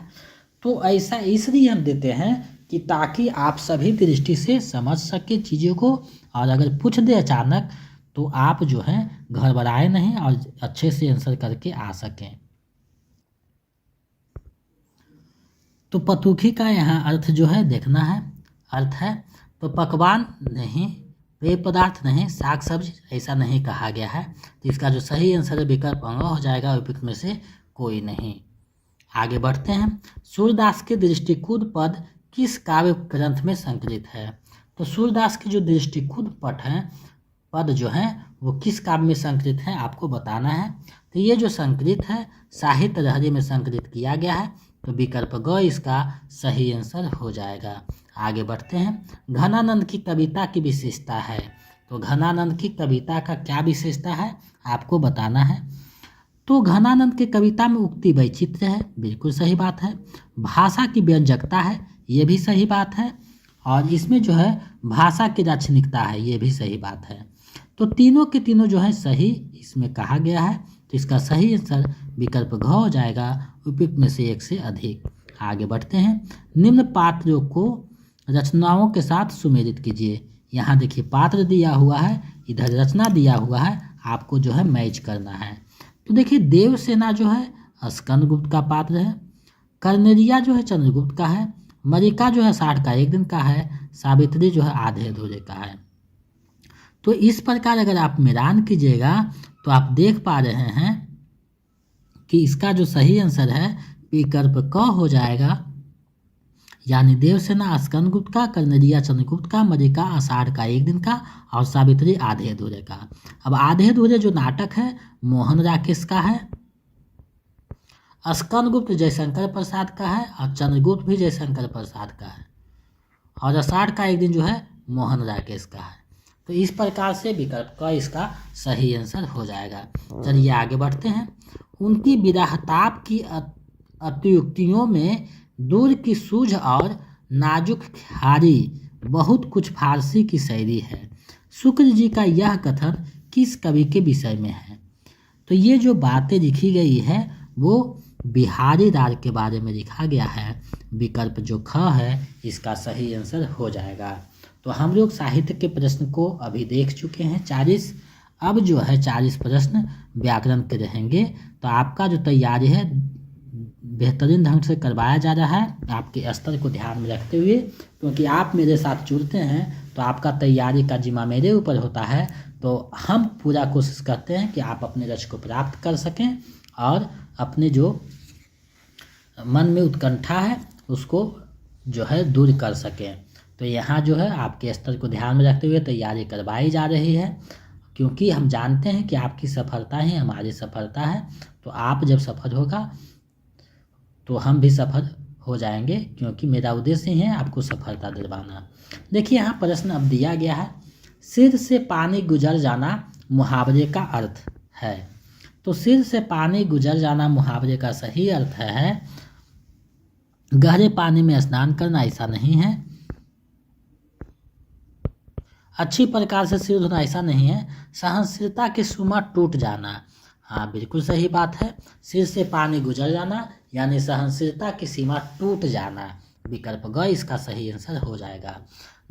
तो ऐसा इसलिए हम देते हैं कि ताकि आप सभी दृष्टि से समझ सके चीज़ों को, और अगर पूछ दे अचानक तो आप जो है घबराए नहीं और अच्छे से आंसर करके आ सकें। तो पतुखी का यहाँ अर्थ जो है देखना है। अर्थ है तो पकवान नहीं, पेय पदार्थ नहीं, साग सब्जी ऐसा नहीं कहा गया है। तो इसका जो सही आंसर है विकल्प अंग हो जाएगा, उपयुक्त में से कोई नहीं। आगे बढ़ते हैं। सूरदास के दृष्टिकूट पद किस काव्य ग्रंथ में संकलित है? तो सूरदास के जो दृष्टिकूट पद हैं, पद जो हैं वो किस काव्य में संकलित हैं आपको बताना है। तो ये जो संकलित है साहित्य लहरी में संकलित किया गया है, तो विकल्प ग इसका सही आंसर हो जाएगा। आगे बढ़ते हैं। घनानंद की कविता की विशेषता है, तो घनानंद की कविता का क्या विशेषता है आपको बताना है। तो घनानंद के कविता में उक्ति वैचित्र्य है, बिल्कुल सही बात है। भाषा की व्यंजकता है, ये भी सही बात है। और इसमें जो है भाषा की दार्शनिकता है, ये भी सही बात है। तो तीनों के तीनों जो है सही इसमें कहा गया है, तो इसका सही आंसर विकल्प घ हो जाएगा, उपयुक्त में से एक से अधिक। आगे बढ़ते हैं। निम्न पात्रों को रचनाओं के साथ सुमेलित कीजिए। यहाँ देखिए पात्र दिया हुआ है, इधर रचना दिया हुआ है, आपको जो है मैच करना है। तो देखिए देवसेना जो है स्कंदगुप्त का पात्र है, कर्नेलिया जो है चंद्रगुप्त का है, मलिका जो है 60 का 1 दिन का है, सावित्री जो है आधे अधूरे का है। तो इस प्रकार अगर आप मिलान कीजिएगा तो आप देख पा रहे हैं कि इसका जो सही आंसर है विकल्प क हो जाएगा, यानी देवसेना स्कंदगुप्त का, कर्नेलिया चंद्रगुप्त का, मलिका आषाढ़ का 1 दिन का और सावित्री आधे अधूरे का। अब आधे अधूरे जो नाटक है मोहन राकेश का है, स्कंदगुप्त जयशंकर प्रसाद का है और चंद्रगुप्त भी जयशंकर प्रसाद का है, और आषाढ़ का 1 दिन जो है मोहन राकेश का है। तो इस प्रकार से विकल्प का इसका सही आंसर हो जाएगा। चलिए आगे बढ़ते हैं। उनकी विरहताप की अत्युक्तियों में दूर की सूझ और नाजुक खारी बहुत कुछ फारसी की शैली है। शुक्र जी का यह कथन किस कवि के विषय में है? तो ये जो बातें लिखी गई है वो बिहारी लाल के बारे में लिखा गया है, विकल्प जो ख है इसका सही आंसर हो जाएगा। तो हम लोग साहित्य के प्रश्न को अभी देख चुके हैं 40, अब जो है 40 प्रश्न व्याकरण के रहेंगे। तो आपका जो तैयारी है बेहतरीन ढंग से करवाया जा रहा है, आपके स्तर को ध्यान में रखते हुए, क्योंकि आप मेरे साथ जुड़ते हैं तो आपका तैयारी का जिम्मा मेरे ऊपर होता है। तो हम पूरा कोशिश करते हैं कि आप अपने लक्ष्य को प्राप्त कर सकें और अपने जो मन में उत्कंठा है उसको जो है दूर कर सकें। तो यहाँ जो है आपके स्तर को ध्यान में रखते हुए तैयारी करवाई जा रही है, क्योंकि हम जानते हैं कि आपकी सफलता ही हमारी सफलता है। तो आप जब सफल होगा तो हम भी सफल हो जाएंगे, क्योंकि मेरा उद्देश्य ही है आपको सफलता दिलवाना। देखिए यहाँ प्रश्न अब दिया गया है, सिर से पानी गुजर जाना मुहावरे का अर्थ है। तो सिर से पानी गुजर जाना मुहावरे का सही अर्थ है गहरे पानी में स्नान करना, ऐसा नहीं है। अच्छी प्रकार से सिर धोना, ऐसा नहीं है। सहनशीलता की सीमा टूट जाना, हाँ बिल्कुल सही बात है। सिर से पानी गुजर जाना यानी सहनशीलता की सीमा टूट जाना, विकल्प ग इसका सही आंसर हो जाएगा।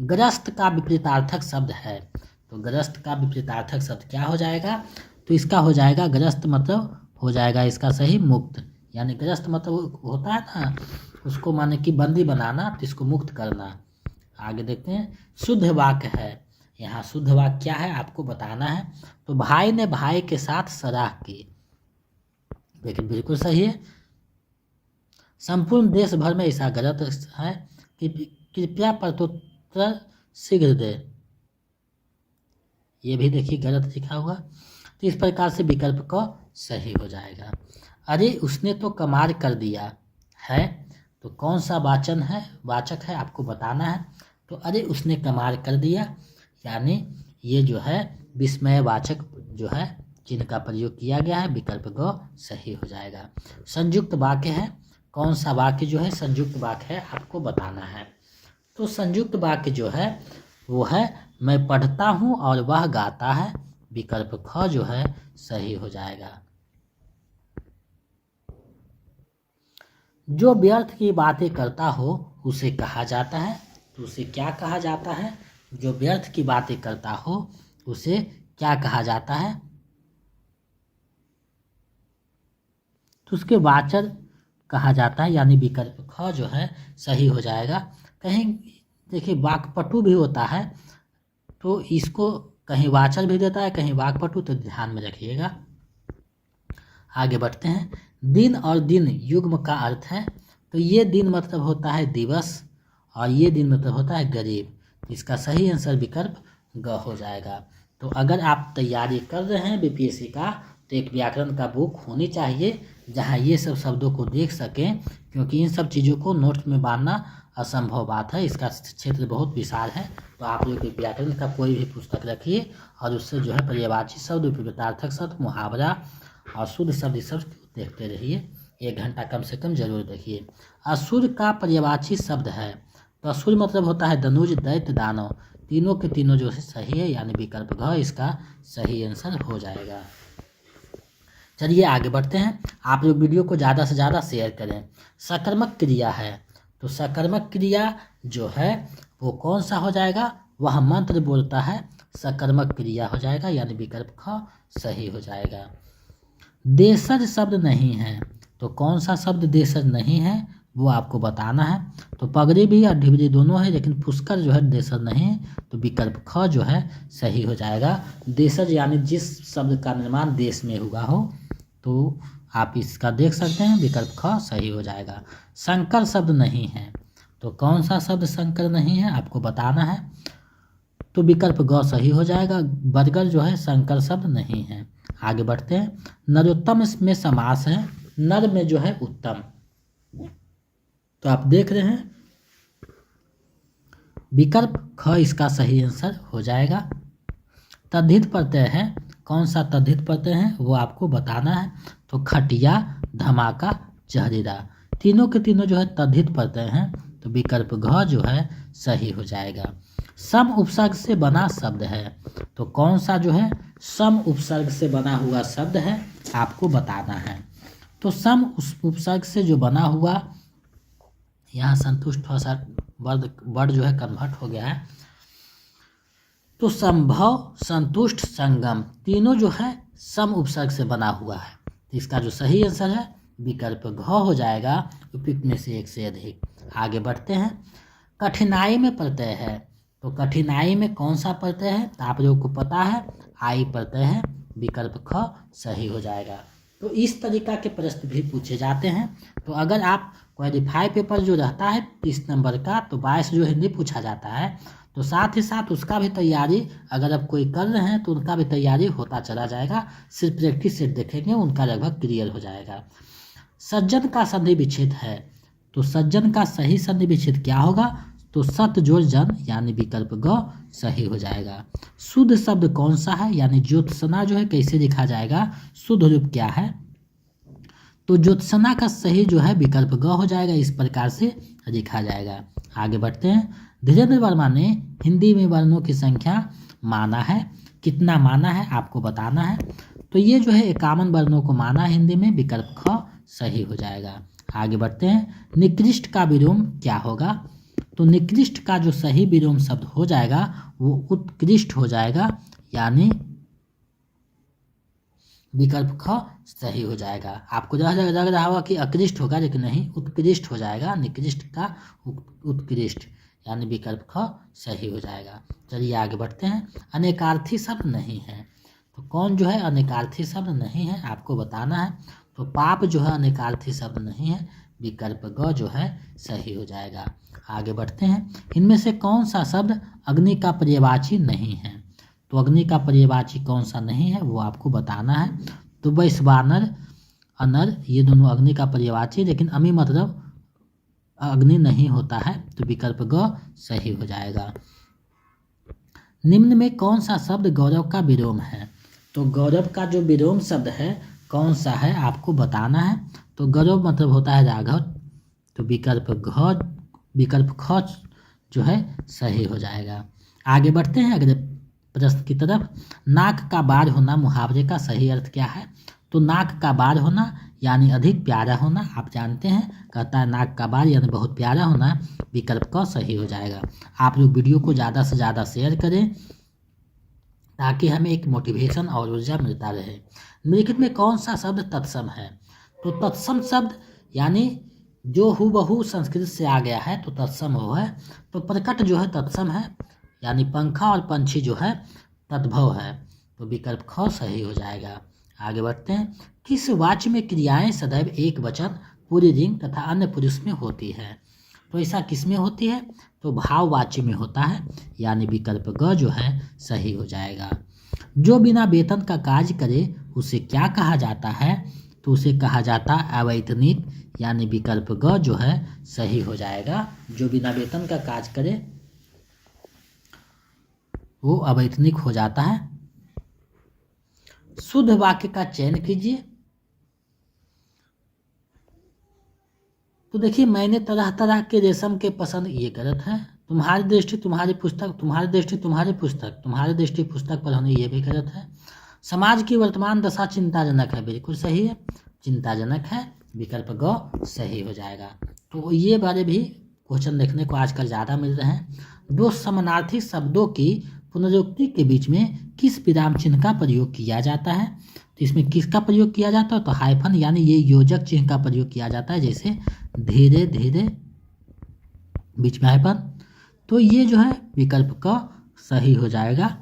ग्रस्त का विपरीतार्थक शब्द है, तो ग्रस्त का विपरीतार्थक शब्द क्या हो जाएगा? तो इसका हो जाएगा ग्रस्त मतलब हो जाएगा इसका सही मुक्त, यानी ग्रस्त मतलब होता है ना उसको माने कि बंदी बनाना, तो इसको मुक्त करना। आगे देखते हैं। शुद्ध वाक्य है, यहाँ शुद्ध वाक्य क्या है आपको बताना है। तो भाई ने भाई के साथ सराह की, लेकिन बिल्कुल सही है। संपूर्ण देश भर में ऐसा गलत है कि कृपया प्रत्युत्तर शीघ्र दे, ये भी देखिए गलत लिखा हुआ। तो इस प्रकार से विकल्प को सही हो जाएगा। अरे उसने तो कमाल कर दिया है, तो कौन सा वाचक है आपको बताना है। तो अरे उसने कमाल कर दिया यानी ये जो है विस्मयवाचक जो है जिनका प्रयोग किया गया है, विकल्प ग सही हो जाएगा। संयुक्त वाक्य है, कौन सा वाक्य जो है संयुक्त वाक्य है आपको बताना है। तो संयुक्त वाक्य जो है वो है मैं पढ़ता हूँ और वह गाता है, विकल्प ख जो है सही हो जाएगा। जो व्यर्थ की बातें करता हो उसे कहा जाता है, तो उसे क्या कहा जाता है? जो व्यर्थ की बातें करता हो उसे क्या कहा जाता है? तो उसके वाचक कहा जाता है, यानी विकल्प ख जो है सही हो जाएगा। कहीं देखिए वाक्पटु भी होता है, तो इसको कहीं वाचर भी देता है, कहीं वाक्पटु, तो ध्यान में रखिएगा। आगे बढ़ते हैं। दिन और दिन युग्म का अर्थ है, तो ये दिन मतलब होता है दिवस और ये दिन मतलब होता है गरीब। इसका सही आंसर विकल्प ग हो जाएगा। तो अगर आप तैयारी कर रहे हैं बीपीएससी का, तो एक व्याकरण का बुक होनी चाहिए जहां ये सब शब्दों को देख सकें, क्योंकि इन सब चीज़ों को नोट्स में बांधना असंभव बात है। इसका क्षेत्र बहुत विशाल है। तो आप लोग व्याकरण का कोई भी पुस्तक रखिए और उससे जो है पर्यायवाची शब्द, विपरीतार्थक शब्द, मुहावरा और शुद्ध शब्द सब देखते रहिए। 1 घंटा कम से कम जरूर देखिए। असुर का पर्यायवाची शब्द है, तो असुर मतलब होता है धनुज, दैत्य, दानव। तीनों के तीनों जो है सही है, यानी विकल्प घ इसका सही आंसर हो जाएगा। चलिए आगे बढ़ते हैं। आप लोग वीडियो को ज़्यादा से ज़्यादा शेयर करें। सकर्मक क्रिया है, तो सकर्मक क्रिया जो है वो कौन सा हो जाएगा? वह मंत्र बोलता है, सकर्मक क्रिया हो जाएगा, यानी विकल्प ख सही हो जाएगा। देशज शब्द नहीं है, तो कौन सा शब्द देशज नहीं है वो आपको बताना है। तो पगड़ी भी और ढिबरी दोनों है, लेकिन पुष्कर जो है देशज नहीं है, तो विकल्प ख जो है सही हो जाएगा। देशज यानी जिस शब्द का निर्माण देश में हुआ हो, तो आप इसका देख सकते हैं, विकल्प ख सही हो जाएगा। शंकर शब्द नहीं है, तो कौन सा शब्द शंकर नहीं है आपको बताना है, तो विकल्प ग सही हो जाएगा। बर्गर जो है शंकर शब्द नहीं है। आगे बढ़ते हैं। नरोत्तम में समास है, नर में जो है उत्तम, तो आप देख रहे हैं विकल्प ख इसका सही आंसर हो जाएगा। तद्धित प्रत्यय है, कौन सा तद्धित प्रत्यय है वो आपको बताना है, तो खटिया, धमाका, जहरीरा, तीनों के तीनों जो है तद्धित प्रत्यय हैं, तो विकल्प घ जो है सही हो जाएगा। सम उपसर्ग से बना शब्द है, तो कौन सा जो है सम उपसर्ग से बना हुआ शब्द है आपको बताना है। तो सम उपसर्ग से जो बना हुआ, यहाँ संतुष्ट थोड़ा सा वर्ड जो है कन्वर्ट हो गया है, तो संभव, संतुष्ट, संगम, तीनों जो है सम उपसर्ग से बना हुआ है। तो इसका जो सही आंसर है विकल्प घ हो जाएगा, उपयुक्त में से एक से अधिक। आगे बढ़ते हैं। कठिनाई में प्रत्यय है, तो कठिनाई में कौन सा प्रत्यय है, तो आप लोगों को पता है आई प्रत्यय है, विकल्प ख सही हो जाएगा। तो इस तरीका के प्रश्न भी पूछे जाते हैं। तो अगर आप क्वालिफाई पेपर जो रहता है 30 नंबर का, तो 22 जो हिंदी पूछा जाता है, तो साथ ही साथ उसका भी तैयारी अगर आप कोई कर रहे हैं तो उनका भी तैयारी होता चला जाएगा। सिर्फ प्रैक्टिस सेट देखेंगे, उनका लगभग क्लियर हो जाएगा। सज्जन का संधि विच्छेद है, तो सज्जन का सही संधि विच्छेद क्या होगा, तो सत जोड़ जन, यानी विकल्प ग सही हो जाएगा। शुद्ध शब्द कौन सा है, यानी ज्योत्सना जो है कैसे लिखा जाएगा, शुद्ध रूप क्या है, तो ज्योत्सना का सही जो है विकल्प ग हो जाएगा, इस प्रकार से लिखा जाएगा। आगे बढ़ते हैं। धीरेन्द्र वर्मा ने हिंदी में वर्णों की संख्या माना है, कितना माना है आपको बताना है। तो ये जो है 51 वर्णों को माना हिंदी में, विकल्प ख सही हो जाएगा। आगे बढ़ते हैं। निकृष्ट का विलोम क्या होगा, तो निकृष्ट का जो सही विलोम शब्द हो जाएगा वो उत्कृष्ट हो जाएगा, यानी विकल्प ख सही हो जाएगा। आपको लग रहा होगा कि अकृष्ट होगा, लेकिन नहीं, उत्कृष्ट हो जाएगा। निकृष्ट का उत्कृष्ट, यानी विकल्प ख सही हो जाएगा। चलिए आगे बढ़ते हैं। अनेकार्थी शब्द नहीं है, तो कौन जो है अनेकार्थी शब्द नहीं है आपको बताना है। तो पाप जो है अनेकार्थी शब्द नहीं है, विकल्प ग जो है सही हो जाएगा। आगे बढ़ते हैं। इनमें से कौन सा शब्द अग्नि का पर्यायवाची नहीं है, तो अग्नि का पर्यायवाची कौन सा नहीं है वो आपको बताना है। तो वैश्वानर, अनर, ये दोनों अग्नि का पर्यायवाची, लेकिन अमी मतलब अग्नि नहीं होता है, तो विकल्प ग सही हो जाएगा। निम्न में कौन सा शब्द गौरव का विलोम है, तो गौरव का जो विलोम शब्द है कौन सा है आपको बताना है। तो गौरव मतलब होता है राघव, तो विकल्प ख जो है सही हो जाएगा। आगे बढ़ते हैं अगले प्रश्न की तरफ। नाक का बार होना मुहावरे का सही अर्थ क्या है, तो नाक का बार होना यानी अधिक प्यारा होना, आप जानते हैं कहता है नाक का बार यानी बहुत प्यारा होना, विकल्प क सही हो जाएगा। आप लोग वीडियो को ज़्यादा से ज़्यादा शेयर करें ताकि हमें एक मोटिवेशन और ऊर्जा मिलता रहे। निम्नलिखित में कौन सा शब्द तत्सम है, तो तत्सम शब्द यानी जो हूबहू संस्कृत से आ गया है, तो तत्सम हो है। तो प्रकट जो है तत्सम है, यानी पंखा और पंछी जो है तद्भव है, तो विकल्प ख सही हो जाएगा। आगे बढ़ते हैं। किस वाक्य में क्रियाएं सदैव एक वचन, पूरी रिंग तथा अन्य पुरुष में होती है? तो ऐसा किस में होती है? तो भाववाच्य में होता है, यानी विकल्प ग जो है सही हो जाएगा। जो बिना वेतन का कार्य करे उसे क्या कहा जाता है? तो उसे कहा जाता है अवैतनिक, यानी विकल्प ग जो है सही हो जाएगा। जो बिना वेतन का कार्य करे वो अवैतनिक हो जाता है। शुद्ध वाक्य का चयन कीजिए। तो देखिए, मैंने तरह तरह के रेशम के पसंद, ये गलत है। तुम्हारी दृष्टि तुम्हारी पुस्तक, तुम्हारी दृष्टि तुम्हारी पुस्तक, तुम्हारी दृष्टि पुस्तक पर होनी, ये भी गलत है। समाज की वर्तमान दशा चिंताजनक है, बिल्कुल सही है, चिंताजनक है, विकल्प ग सही हो जाएगा। तो ये बारे भी क्वेश्चन देखने को आजकल ज़्यादा मिल रहे हैं। दो समानार्थी शब्दों की पुनरुक्ति के बीच में किस विराम चिन्ह का प्रयोग किया जाता है? तो इसमें किसका प्रयोग किया जाता है? तो हाइफन, यानी ये योजक चिन्ह का प्रयोग किया जाता है, जैसे धीरे धीरे, बीच में हाइफन। तो ये जो है विकल्प का सही हो जाएगा।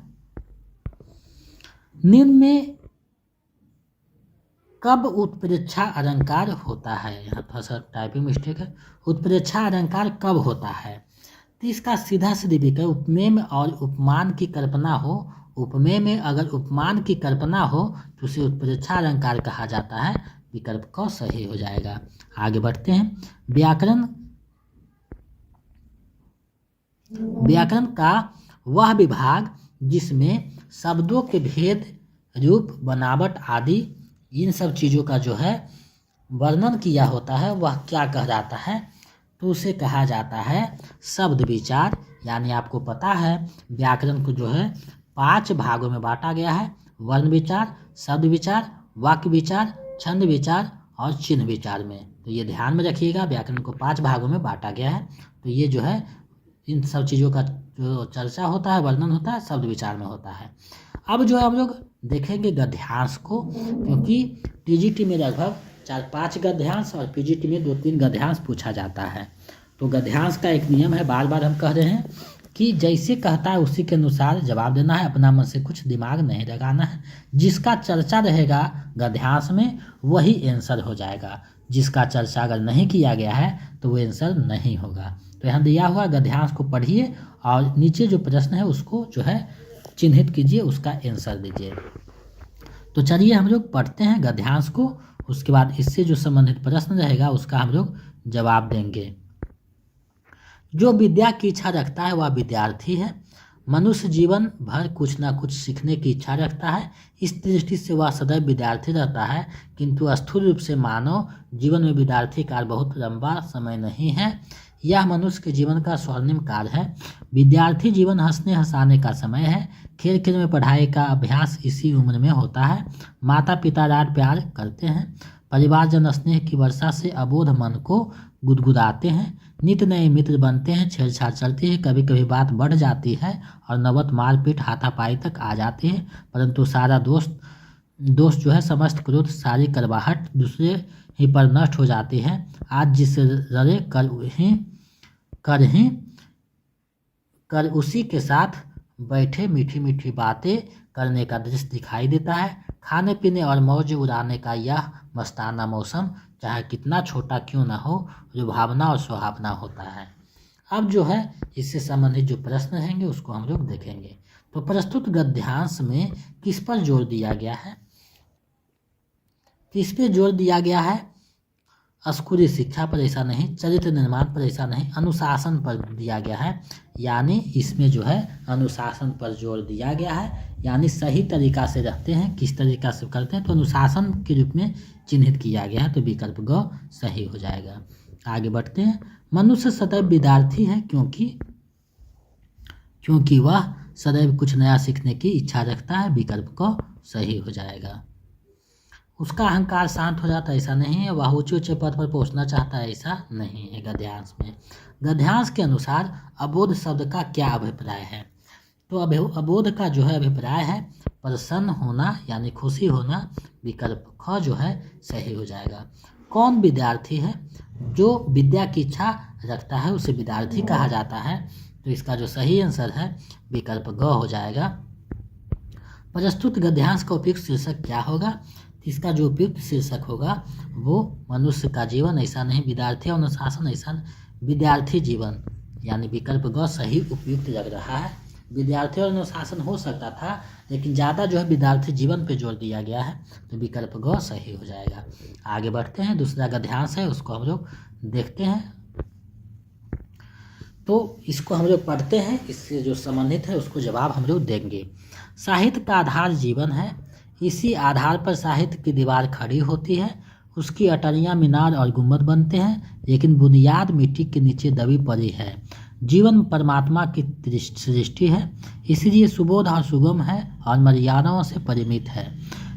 निम्न में कब उत्प्रेक्षा अलंकार होता है? यहाँ थोड़ा सा टाइपिंग मिस्टेक है। उत्प्रेक्षा अलंकार कब होता है? तो इसका सीधा सीधी विकल्प, उपमेय में और उपमान की कल्पना हो, उपमेय में अगर उपमान की कल्पना हो तो उसे उत्प्रेक्षा अलंकार कहा जाता है, विकल्प क सही हो जाएगा। आगे बढ़ते हैं। व्याकरण का वह विभाग जिसमें शब्दों के भेद, रूप, बनावट आदि इन सब चीज़ों का जो है वर्णन किया होता है, वह क्या कहलाता है? तो उसे कहा जाता है शब्द विचार। यानी आपको पता है व्याकरण को जो है 5 भागों में बांटा गया है: वर्ण विचार, शब्द विचार, वाक्य विचार, छंद विचार और चिन्ह विचार में। तो ये ध्यान में रखिएगा, व्याकरण को 5 भागों में बांटा गया है। तो ये जो है इन सब चीज़ों का जो चर्चा होता है, वर्णन होता है, शब्द विचार में होता है। अब जो है हम लोग देखेंगे गद्यांश को, क्योंकि टीजीटी में लगभग 4-5 गद्यांश और पीजीटी में 2-3 गद्यांश पूछा जाता है। तो गद्यांश का एक नियम है, बार बार हम कह रहे हैं कि जैसे कहता है उसी के अनुसार जवाब देना है, अपना मन से कुछ दिमाग नहीं लगाना है। जिसका चर्चा रहेगा गद्यांश में वही आंसर हो जाएगा, जिसका चर्चा अगर नहीं किया गया है तो वो आंसर नहीं होगा। तो यहाँ दिया हुआ गद्यांश को पढ़िए और नीचे जो प्रश्न है उसको जो है चिन्हित कीजिए, उसका आंसर दीजिए। तो चलिए हम लोग पढ़ते हैं गद्यांश को, उसके बाद इससे जो संबंधित प्रश्न रहेगा उसका हम लोग जवाब देंगे। जो विद्या की इच्छा रखता है वह विद्यार्थी है। मनुष्य जीवन भर कुछ ना कुछ सीखने की इच्छा रखता है, इस दृष्टि से वह सदैव विद्यार्थी रहता है, किंतु स्थूल रूप से मानव जीवन में विद्यार्थी काल बहुत लंबा समय नहीं है। यह मनुष्य के जीवन का स्वर्णिम काल है। विद्यार्थी जीवन हंसने हंसाने का समय है। खेल खेल में पढ़ाई का अभ्यास इसी उम्र में होता है। माता पिता लाड प्यार करते हैं। परिवारजन स्नेह की वर्षा से अबोध मन को गुदगुदाते हैं। नित नए मित्र बनते हैं, छेड़छाड़ चलती है, कभी कभी बात बढ़ जाती है और नवत मारपीट हाथापाई तक आ जाती है, परंतु सारा दोस्त जो है, समस्त क्रोध, सारी करवाहट दूसरे ही पर नष्ट हो जाती है। आज जिससे ररे कर उसी के साथ बैठे मीठी मीठी बातें करने का दृश्य दिखाई देता है। खाने पीने और मौज उड़ाने का यह मस्ताना मौसम चाहे कितना छोटा क्यों ना हो, लुभावना और सुहावना होता है। अब जो है इससे संबंधित जो प्रश्न रहेंगे उसको हम लोग देखेंगे। तो प्रस्तुत गद्यांश में किस पर जोर दिया गया है? किस पे जोर दिया गया है? स्कूली शिक्षा पर ऐसा नहीं, चरित्र निर्माण पर ऐसा नहीं, अनुशासन पर दिया गया है। यानी इसमें जो है अनुशासन पर जोर दिया गया है, यानी सही तरीका से रहते हैं, किस तरीका से करते हैं तो अनुशासन के रूप में चिन्हित किया गया है, तो विकल्प ग सही हो जाएगा। आगे बढ़ते हैं। मनुष्य सदैव विद्यार्थी है क्योंकि वह सदैव कुछ नया सीखने की इच्छा रखता है, विकल्प क सही हो जाएगा। उसका अहंकार शांत हो जाता है, ऐसा नहीं है। वह ऊंचे ऊंचे पद पर पहुंचना चाहता है, ऐसा नहीं है गद्यांश में। गद्यांश के अनुसार अबोध शब्द का क्या अभिप्राय है? तो अबोध का जो है अभिप्राय है प्रसन्न होना, यानी खुशी होना, विकल्प ख जो है सही हो जाएगा। कौन विद्यार्थी है? जो विद्या की इच्छा रखता है उसे विद्यार्थी कहा जाता है। तो इसका जो सही आंसर है विकल्प ग हो जाएगा। प्रस्तुत गद्यांश का उपयुक्त शीर्षक क्या होगा? तो इसका जो उपयुक्त शीर्षक होगा वो मनुष्य का जीवन ऐसा नहीं, विद्यार्थी और अनुशासन ऐसा विद्यार्थी जीवन, यानी विकल्प ग सही उपयुक्त लग रहा है। विद्यार्थी और अनुशासन हो सकता था, लेकिन ज़्यादा जो है विद्यार्थी जीवन पे जोर दिया गया है, तो विकल्प ग सही हो जाएगा। आगे बढ़ते हैं, दूसरा गद्यांश है उसको हम लोग देखते हैं। तो इसको हम लोग पढ़ते हैं, इससे जो संबंधित है उसको जवाब हम लोग देंगे। साहित्य का आधार जीवन है, इसी आधार पर साहित्य की दीवार खड़ी होती है, उसकी अटरियाँ मीनार और गुंबद बनते हैं, लेकिन बुनियाद मिट्टी के नीचे दबी पड़ी है। जीवन परमात्मा की सृष्टि है, इसलिए सुबोध और सुगम है और मर्यादाओं से परिमित है।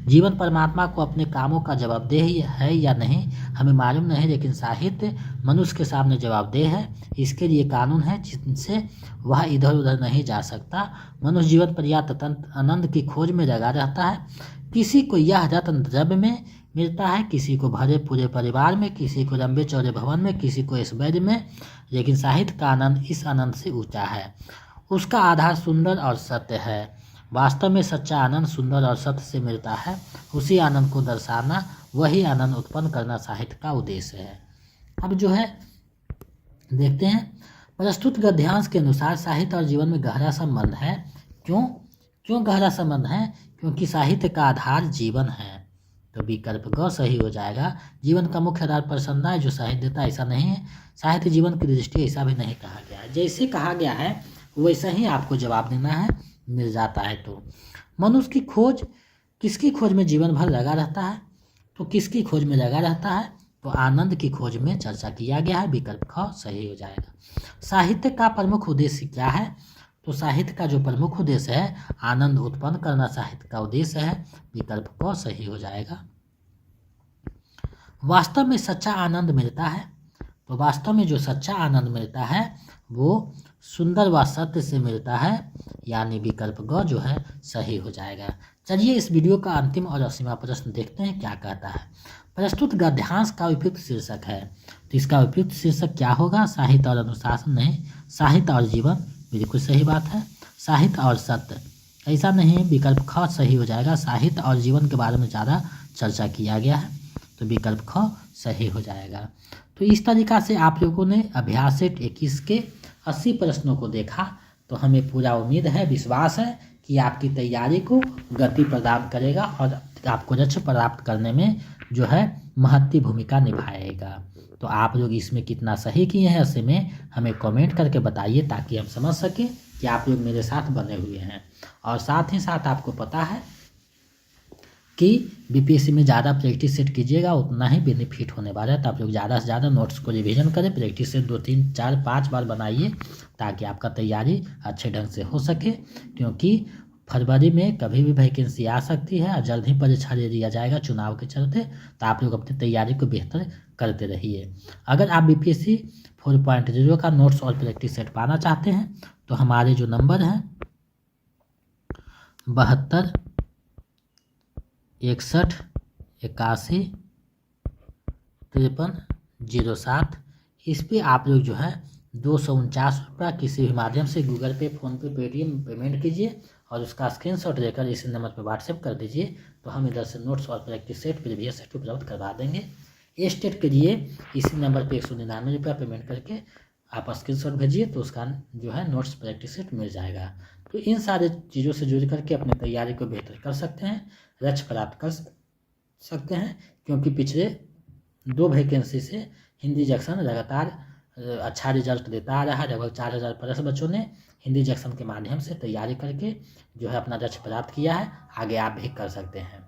जीवन परमात्मा को अपने कामों का जवाबदेह है या नहीं हमें मालूम नहीं, लेकिन साहित्य मनुष्य के सामने जवाबदेह है। इसके लिए कानून है जिनसे वह इधर उधर नहीं जा सकता। मनुष्य जीवन पर्याप्त आनंद की खोज में लगा रहता है। किसी को यह रत्न द्रव्य में मिलता है, किसी को भरे पूरे परिवार में, किसी को लंबे चौड़े भवन में, किसी को ऐश्वर्य में, लेकिन साहित्य का आनंद इस आनंद से ऊंचा है। उसका आधार सुंदर और सत्य है। वास्तव में सच्चा आनंद सुंदर और सत्य से मिलता है। उसी आनंद को दर्शाना, वही आनंद उत्पन्न करना साहित्य का उद्देश्य है। अब जो है देखते हैं, प्रस्तुत गद्यांश के अनुसार साहित्य और जीवन में गहरा संबंध है। क्यों गहरा संबंध है? क्योंकि साहित्य का आधार जीवन है, तो विकल्प ग सही हो जाएगा। जीवन का मुख्य आधार प्रसन्नता है जो साहित्य देता, ऐसा नहीं है। साहित्य जीवन की दृष्टि ऐसा भी नहीं कहा गया है। जैसे कहा गया है वैसा ही आपको जवाब देना है, मिल जाता है। तो मनुष्य की खोज, किसकी खोज में जीवन भर लगा रहता है? तो किसकी खोज में लगा रहता है? तो आनंद की खोज में चर्चा किया गया है, विकल्प ख सही हो जाएगा। साहित्य का प्रमुख उद्देश्य क्या है? तो साहित्य का जो प्रमुख उद्देश्य है आनंद उत्पन्न करना साहित्य का उद्देश्य है, विकल्प क सही हो जाएगा। वास्तव में सच्चा आनंद मिलता है, तो वास्तव में जो सच्चा आनंद मिलता है वो सुंदर व सत्य से मिलता है, यानी विकल्प ग जो है सही हो जाएगा। चलिए इस वीडियो का अंतिम और 80वां प्रश्न देखते हैं क्या कहता है। प्रस्तुत गद्यांश का उपयुक्त शीर्षक है, तो इसका उपयुक्त शीर्षक क्या होगा? साहित्य और अनुशासन नहीं, साहित्य और जीवन, बिल्कुल सही बात है। साहित्य और सत्य, ऐसा नहीं, विकल्प ख सही हो जाएगा। साहित्य और जीवन के बारे में ज़्यादा चर्चा किया गया है, तो विकल्प ख सही हो जाएगा। तो इस तरीका से आप लोगों ने अभ्यास सेट 21 के 80 प्रश्नों को देखा, तो हमें पूरा उम्मीद है, विश्वास है कि आपकी तैयारी को गति प्रदान करेगा और आपको लक्ष्य प्राप्त करने में जो है महत्वपूर्ण भूमिका निभाएगा। तो आप लोग इसमें कितना सही किए हैं ऐसे में हमें कमेंट करके बताइए, ताकि हम समझ सकें कि आप लोग मेरे साथ बने हुए हैं। और साथ ही साथ आपको पता है कि बीपीएससी में ज़्यादा प्रैक्टिस सेट कीजिएगा उतना ही बेनिफिट होने वाला है। तो आप लोग ज़्यादा से ज़्यादा नोट्स को रिवीजन करें, प्रैक्टिस सेट 2 3 4 5 बार बनाइए, ताकि आपका तैयारी अच्छे ढंग से हो सके। क्योंकि फरवरी में कभी भी वैकेंसी आ सकती है और जल्द ही परीक्षा ले लिया जाएगा चुनाव के चलते। तो आप लोग अपनी तैयारी को बेहतर करते रहिए। अगर आप बीपीएससी 4.0 का नोट्स और प्रैक्टिस सेट पाना चाहते हैं तो हमारे जो नंबर हैं 72 61 81 53 07, इस पर आप लोग जो है 249 रुपया किसी भी माध्यम से गूगल पे, फ़ोनपे, पेटीएम पेमेंट कीजिए और उसका स्क्रीनशॉट लेकर इसी नंबर पर व्हाट्सएप कर दीजिए। तो हम इधर से नोट्स और प्रैक्टिस सेट प्रीवियस सेट उपलब्ध करवा देंगे। स्टेट के लिए इसी नंबर पे 199 रुपया पेमेंट करके आप स्क्रीनशॉट भेजिए, तो उसका जो है नोट्स प्रैक्टिस सेट मिल जाएगा। तो इन सारे चीज़ों से जुड़ करके अपनी तैयारी को बेहतर कर सकते हैं, लक्ष्य प्राप्त कर सकते हैं। क्योंकि पिछले 2 वैकेंसी से हिंदी जंक्शन लगातार अच्छा रिजल्ट देता आ रहा है। लगभग 4000 प्लस बच्चों ने हिंदी जंक्शन के माध्यम से तैयारी करके जो है अपना लक्ष्य प्राप्त किया है। आगे आप भी कर सकते हैं।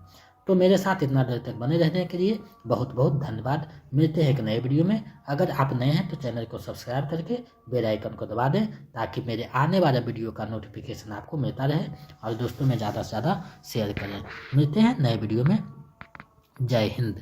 तो मेरे साथ इतना देर तक बने रहने के लिए बहुत बहुत धन्यवाद। मिलते हैं एक नए वीडियो में। अगर आप नए हैं तो चैनल को सब्सक्राइब करके बेल आइकन को दबा दें, ताकि मेरे आने वाले वीडियो का नोटिफिकेशन आपको मिलता रहे और दोस्तों में ज़्यादा से ज़्यादा शेयर करें। मिलते हैं नए वीडियो में। जय हिंद।